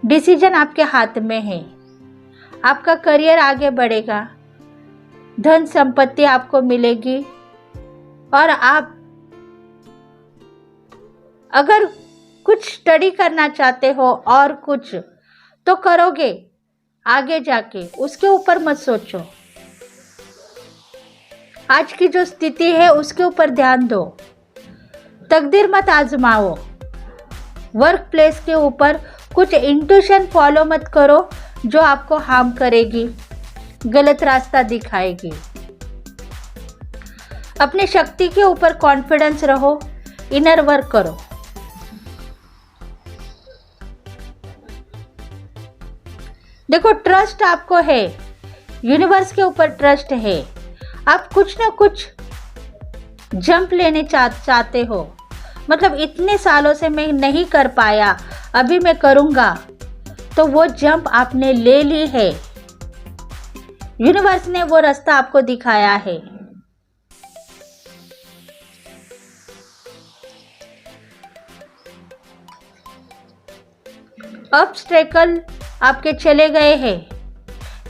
डिसीजन आपके हाथ में है। आपका करियर आगे बढ़ेगा, धन संपत्ति आपको मिलेगी, और आप अगर कुछ स्टडी करना चाहते हो और कुछ तो करोगे आगे जाके, उसके ऊपर मत सोचो। आज की जो स्थिति है उसके ऊपर ध्यान दो। तकदीर मत आजमाओ। वर्क प्लेस के ऊपर कुछ इंट्यूशन फॉलो मत करो जो आपको हार्म करेगी, गलत रास्ता दिखाएगी। अपनी शक्ति के ऊपर कॉन्फिडेंस रहो, इनर वर्क करो। देखो, ट्रस्ट आपको है, यूनिवर्स के ऊपर ट्रस्ट है। आप कुछ ना कुछ जंप लेने चाहते हो। मतलब इतने सालों से मैं नहीं कर पाया, अभी मैं करूँगा, तो वो जंप आपने ले ली है। यूनिवर्स ने वो रास्ता आपको दिखाया है। ऑब्स्टेकल आपके चले गए हैं।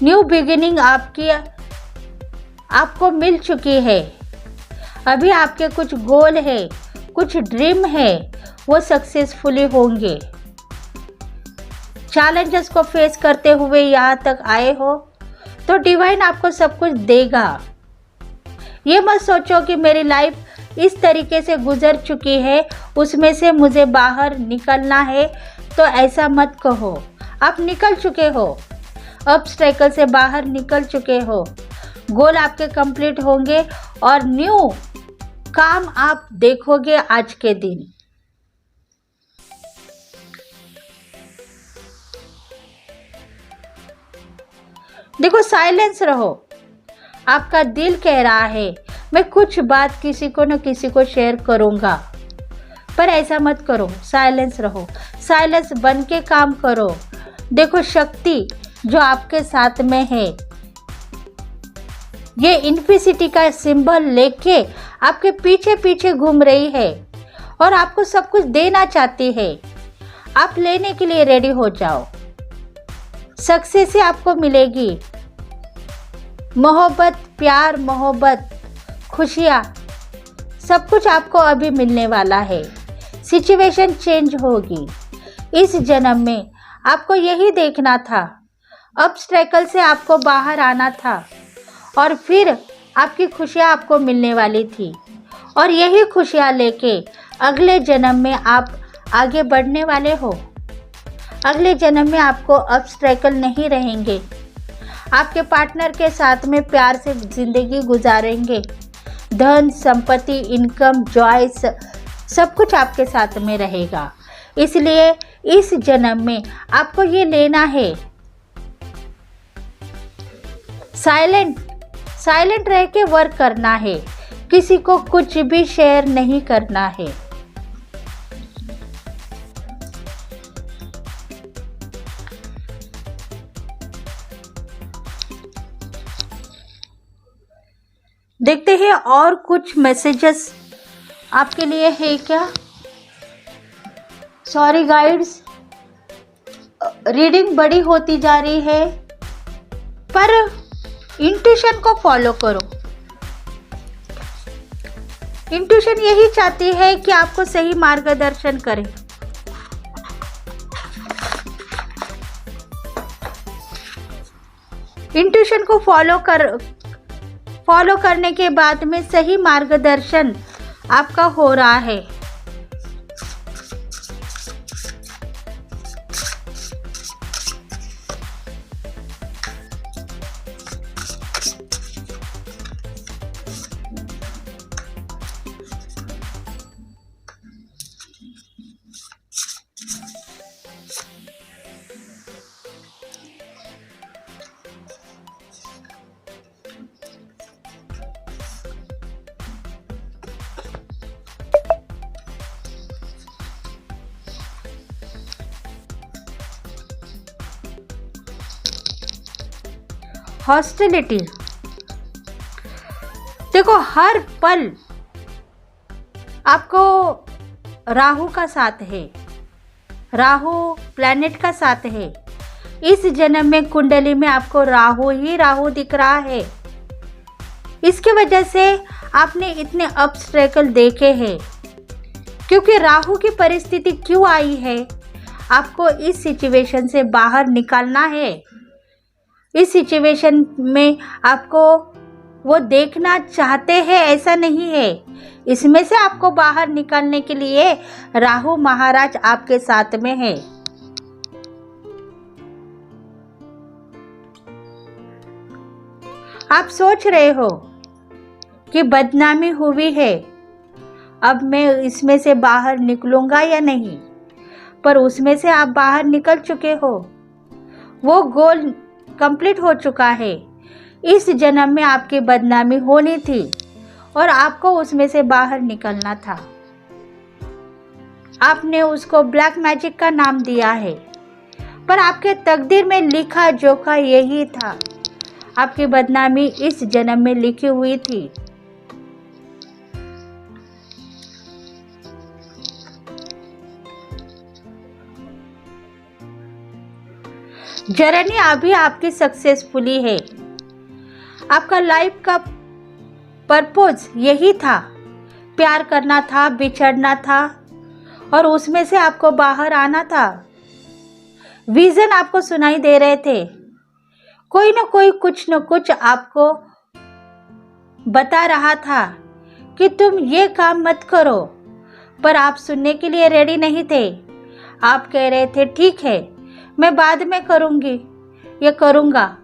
न्यू बिगिनिंग आपको मिल चुकी है। अभी आपके कुछ गोल है, कुछ ड्रीम है, वो सक्सेसफुली होंगे। चैलेंजेस को फेस करते हुए यहाँ तक आए हो तो डिवाइन आपको सब कुछ देगा। ये मत सोचो कि मेरी लाइफ इस तरीके से गुजर चुकी है, उसमें से मुझे बाहर निकलना है, तो ऐसा मत कहो। आप निकल चुके हो, ऑब्स्टेकल से बाहर निकल चुके हो। गोल आपके कंप्लीट होंगे और न्यू काम आप देखोगे आज के दिन। देखो, साइलेंस रहो। आपका दिल कह रहा है मैं कुछ बात किसी को न किसी को शेयर करूंगा, पर ऐसा मत करो। साइलेंस रहो, साइलेंस बन के काम करो। देखो, शक्ति जो आपके साथ में है, ये इन्फिनिटी का सिंबल लेके आपके पीछे पीछे घूम रही है और आपको सब कुछ देना चाहती है। आप लेने के लिए रेडी हो जाओ। सक्सेस ही आपको मिलेगी। मोहब्बत, प्यार, मोहब्बत, खुशियाँ, सब कुछ आपको अभी मिलने वाला है। सिचुएशन चेंज होगी। इस जन्म में आपको यही देखना था। ऑब्स्टेकल से आपको बाहर आना था और फिर आपकी खुशियाँ आपको मिलने वाली थी, और यही खुशियाँ लेके अगले जन्म में आप आगे बढ़ने वाले हो। अगले जन्म में आपको ऑब्स्टेकल नहीं रहेंगे। आपके पार्टनर के साथ में प्यार से जिंदगी गुजारेंगे। धन, संपत्ति, इनकम, जॉय, सब कुछ आपके साथ में रहेगा। इसलिए इस जन्म में आपको ये लेना है। साइलेंट रह के वर्क करना है। किसी को कुछ भी शेयर नहीं करना है। देखते हैं और कुछ मैसेजेस आपके लिए है क्या। सॉरी गाइड्स, रीडिंग बड़ी होती जा रही है, पर इंट्यूशन को फॉलो करो। इंट्यूशन यही चाहती है कि आपको सही मार्गदर्शन करे। इंट्यूशन को फॉलो करने के बाद में सही मार्गदर्शन आपका हो रहा है। हॉस्टिलिटी, देखो हर पल आपको राहु का साथ है, राहु प्लैनेट का साथ है। इस जन्म में कुंडली में आपको राहु ही राहु दिख रहा है। इसकी वजह से आपने इतने ऑब्स्टेकल देखे हैं, क्योंकि राहु की परिस्थिति क्यों आई है, आपको इस सिचुएशन से बाहर निकालना है। इस सिचुएशन में आपको वो देखना चाहते हैं ऐसा नहीं है, इसमें से आपको बाहर निकालने के लिए राहु महाराज आपके साथ में है। आप सोच रहे हो कि बदनामी हुई है, अब मैं इसमें से बाहर निकलूंगा या नहीं, पर उसमें से आप बाहर निकल चुके हो। वो गोल कंप्लीट हो चुका है। इस जन्म में आपकी बदनामी होनी थी और आपको उसमें से बाहर निकलना था। आपने उसको ब्लैक मैजिक का नाम दिया है, पर आपके तकदीर में लिखा जोखा यही था। आपकी बदनामी इस जन्म में लिखी हुई थी। जर्नी अभी आपकी सक्सेसफुली है। आपका लाइफ का पर्पस यही था, प्यार करना था, बिछड़ना था और उसमें से आपको बाहर आना था। विजन आपको सुनाई दे रहे थे, कोई ना कोई कुछ न कुछ आपको बता रहा था कि तुम ये काम मत करो, पर आप सुनने के लिए रेडी नहीं थे। आप कह रहे थे ठीक है, मैं बाद में करूँगी, ये करूँगा,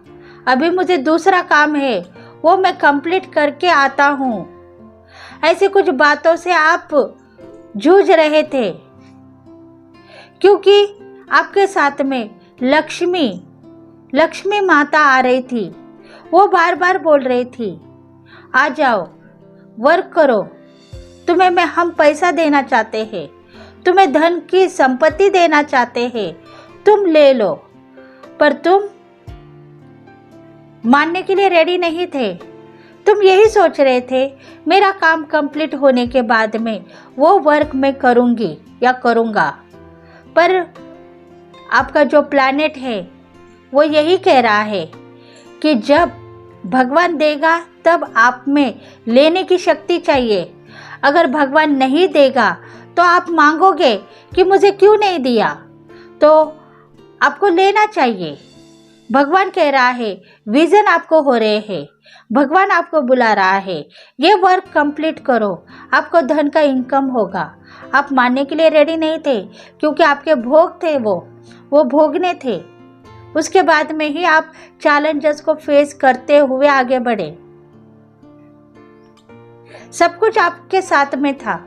अभी मुझे दूसरा काम है, वो मैं कंप्लीट करके आता हूँ। ऐसे कुछ बातों से आप जूझ रहे थे, क्योंकि आपके साथ में लक्ष्मी माता आ रही थी। वो बार बार बोल रही थी, आ जाओ, वर्क करो, तुम्हें हम पैसा देना चाहते हैं, तुम्हें धन की संपत्ति देना चाहते हैं, तुम ले लो। पर तुम मानने के लिए रेडी नहीं थे। तुम यही सोच रहे थे, मेरा काम कंप्लीट होने के बाद में वो वर्क मैं करूँगी या करूँगा। पर आपका जो प्लैनेट है वो यही कह रहा है कि जब भगवान देगा तब आप में लेने की शक्ति चाहिए। अगर भगवान नहीं देगा तो आप मांगोगे कि मुझे क्यों नहीं दिया, तो आपको लेना चाहिए। भगवान कह रहा है, विजन आपको हो रहे हैं, भगवान आपको बुला रहा है, ये वर्क कंप्लीट करो, आपको धन का इनकम होगा। आप मानने के लिए रेडी नहीं थे, क्योंकि आपके भोग थे, वो भोगने थे। उसके बाद में ही आप चैलेंजेस को फेस करते हुए आगे बढ़े। सब कुछ आपके साथ में था।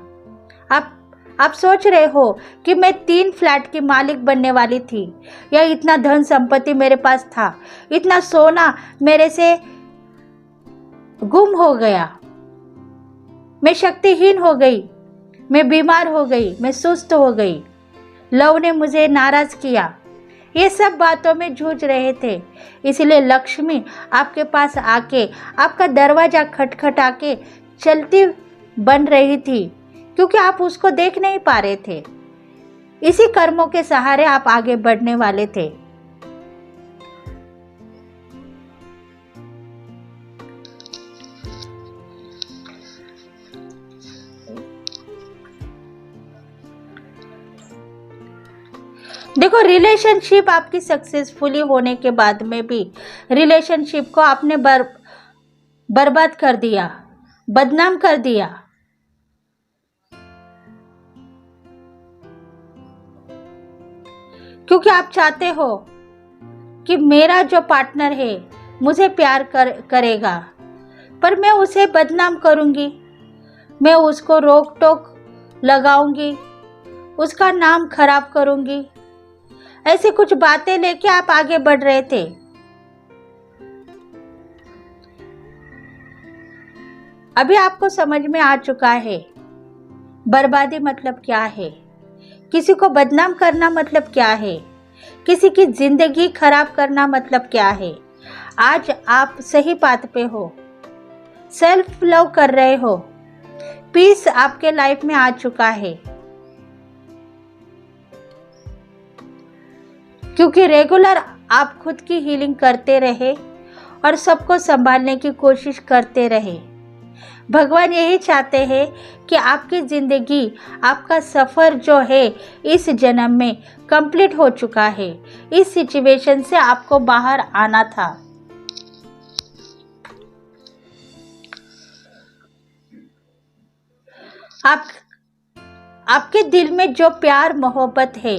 आप सोच रहे हो कि मैं 3 फ्लैट की मालिक बनने वाली थी, या इतना धन संपत्ति मेरे पास था, इतना सोना मेरे से गुम हो गया, मैं शक्तिहीन हो गई, मैं बीमार हो गई, मैं सुस्त हो गई, लव ने मुझे नाराज किया। ये सब बातों में जूझ रहे थे। इसलिए लक्ष्मी आपके पास आके आपका दरवाजा खटखटा के चलती बन रही थी, क्योंकि आप उसको देख नहीं पा रहे थे। इसी कर्मों के सहारे आप आगे बढ़ने वाले थे। देखो, रिलेशनशिप आपकी सक्सेसफुली होने के बाद में भी रिलेशनशिप को आपने बर्बाद कर दिया, बदनाम कर दिया। क्योंकि आप चाहते हो कि मेरा जो पार्टनर है मुझे प्यार करेगा, पर मैं उसे बदनाम करूंगी, मैं उसको रोक टोक लगाऊंगी, उसका नाम खराब करूंगी। ऐसी कुछ बातें लेके आप आगे बढ़ रहे थे। अभी आपको समझ में आ चुका है बर्बादी मतलब क्या है, किसी को बदनाम करना मतलब क्या है, किसी की जिंदगी खराब करना मतलब क्या है। आज आप सही बात पे हो, सेल्फ लव कर रहे हो, पीस आपके लाइफ में आ चुका है। क्योंकि रेगुलर आप खुद की हीलिंग करते रहे और सबको संभालने की कोशिश करते रहे। भगवान यही चाहते हैं कि आपकी ज़िंदगी, आपका सफ़र जो है इस जन्म में कंप्लीट हो चुका है। इस सिचुएशन से आपको बाहर आना था। आपके दिल में जो प्यार मोहब्बत है,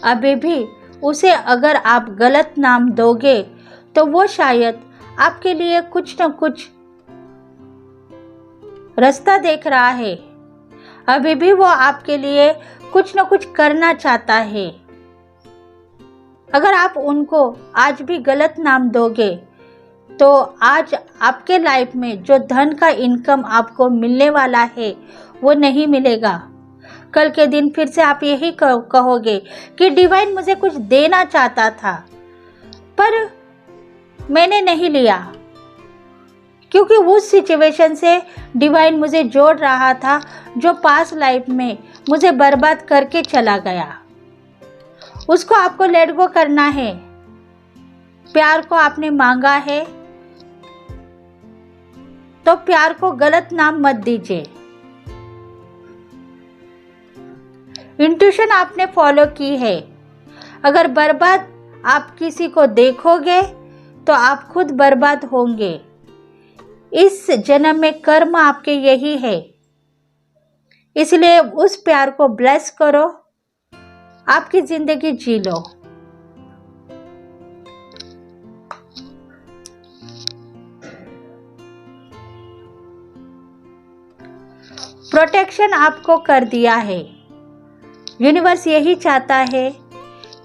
अभी भी उसे अगर आप गलत नाम दोगे तो वो शायद आपके लिए कुछ न कुछ रास्ता देख रहा है। अभी भी वो आपके लिए कुछ न कुछ करना चाहता है। अगर आप उनको आज भी गलत नाम दोगे तो आज आपके लाइफ में जो धन का इनकम आपको मिलने वाला है वो नहीं मिलेगा। कल के दिन फिर से आप यही कहोगे कि डिवाइन मुझे कुछ देना चाहता था पर मैंने नहीं लिया, क्योंकि उस सिचुएशन से डिवाइन मुझे जोड़ रहा था जो पास लाइफ में मुझे बर्बाद करके चला गया। उसको आपको लेट गो करना है। प्यार को आपने मांगा है तो प्यार को गलत नाम मत दीजिए। इंट्यूशन आपने फॉलो की है। अगर बर्बाद आप किसी को देखोगे तो आप खुद बर्बाद होंगे। इस जन्म में कर्म आपके यही है, इसलिए उस प्यार को ब्लेस करो, आपकी जिंदगी जी लो। प्रोटेक्शन आपको कर दिया है। यूनिवर्स यही चाहता है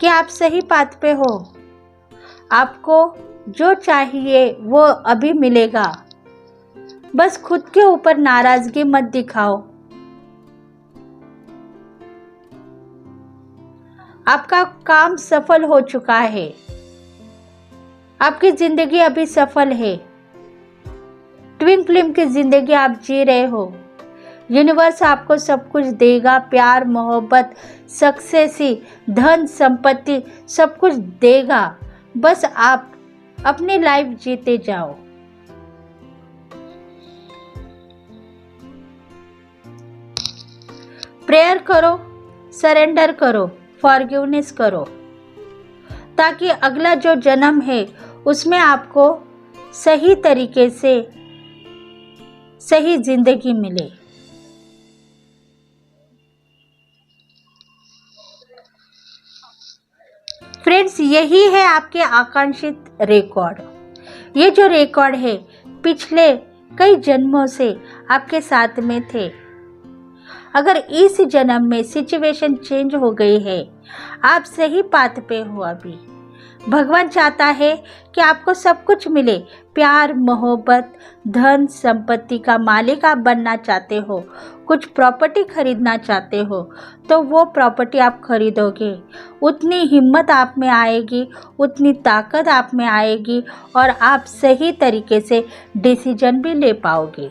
कि आप सही पाथ पे हो। आपको जो चाहिए वो अभी मिलेगा। बस खुद के ऊपर नाराजगी मत दिखाओ। आपका काम सफल हो चुका है। आपकी जिंदगी अभी सफल है। ट्विन फ्लेम की जिंदगी आप जी रहे हो। यूनिवर्स आपको सब कुछ देगा, प्यार मोहब्बत सक्सेस, धन संपत्ति सब कुछ देगा। बस आप अपनी लाइफ जीते जाओ। प्रेयर करो, सरेंडर करो, फॉरगिवनेस करो, ताकि अगला जो जन्म है उसमें आपको सही तरीके से सही जिंदगी मिले। फ्रेंड्स, यही है आपके आकांक्षित रिकॉर्ड। ये जो रिकॉर्ड है पिछले कई जन्मों से आपके साथ में थे। अगर इस जन्म में सिचुएशन चेंज हो गई है, आप सही पाथ पे हो। अभी भगवान चाहता है कि आपको सब कुछ मिले। प्यार मोहब्बत धन संपत्ति का मालिक आप बनना चाहते हो, कुछ प्रॉपर्टी खरीदना चाहते हो तो वो प्रॉपर्टी आप खरीदोगे। उतनी हिम्मत आप में आएगी, उतनी ताकत आप में आएगी और आप सही तरीके से डिसीजन भी ले पाओगे।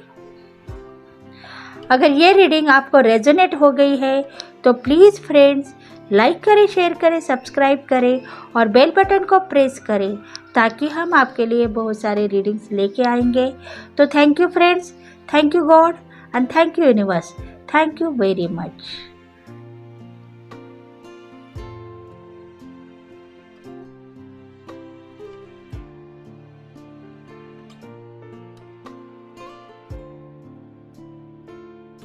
अगर ये रीडिंग आपको रेजोनेट हो गई है तो प्लीज़ फ्रेंड्स लाइक करें, शेयर करें, सब्सक्राइब करें और बेल बटन को प्रेस करें ताकि हम आपके लिए बहुत सारे रीडिंग्स लेके आएंगे। तो thank you friends, thank you God and thank you universe, thank you very much.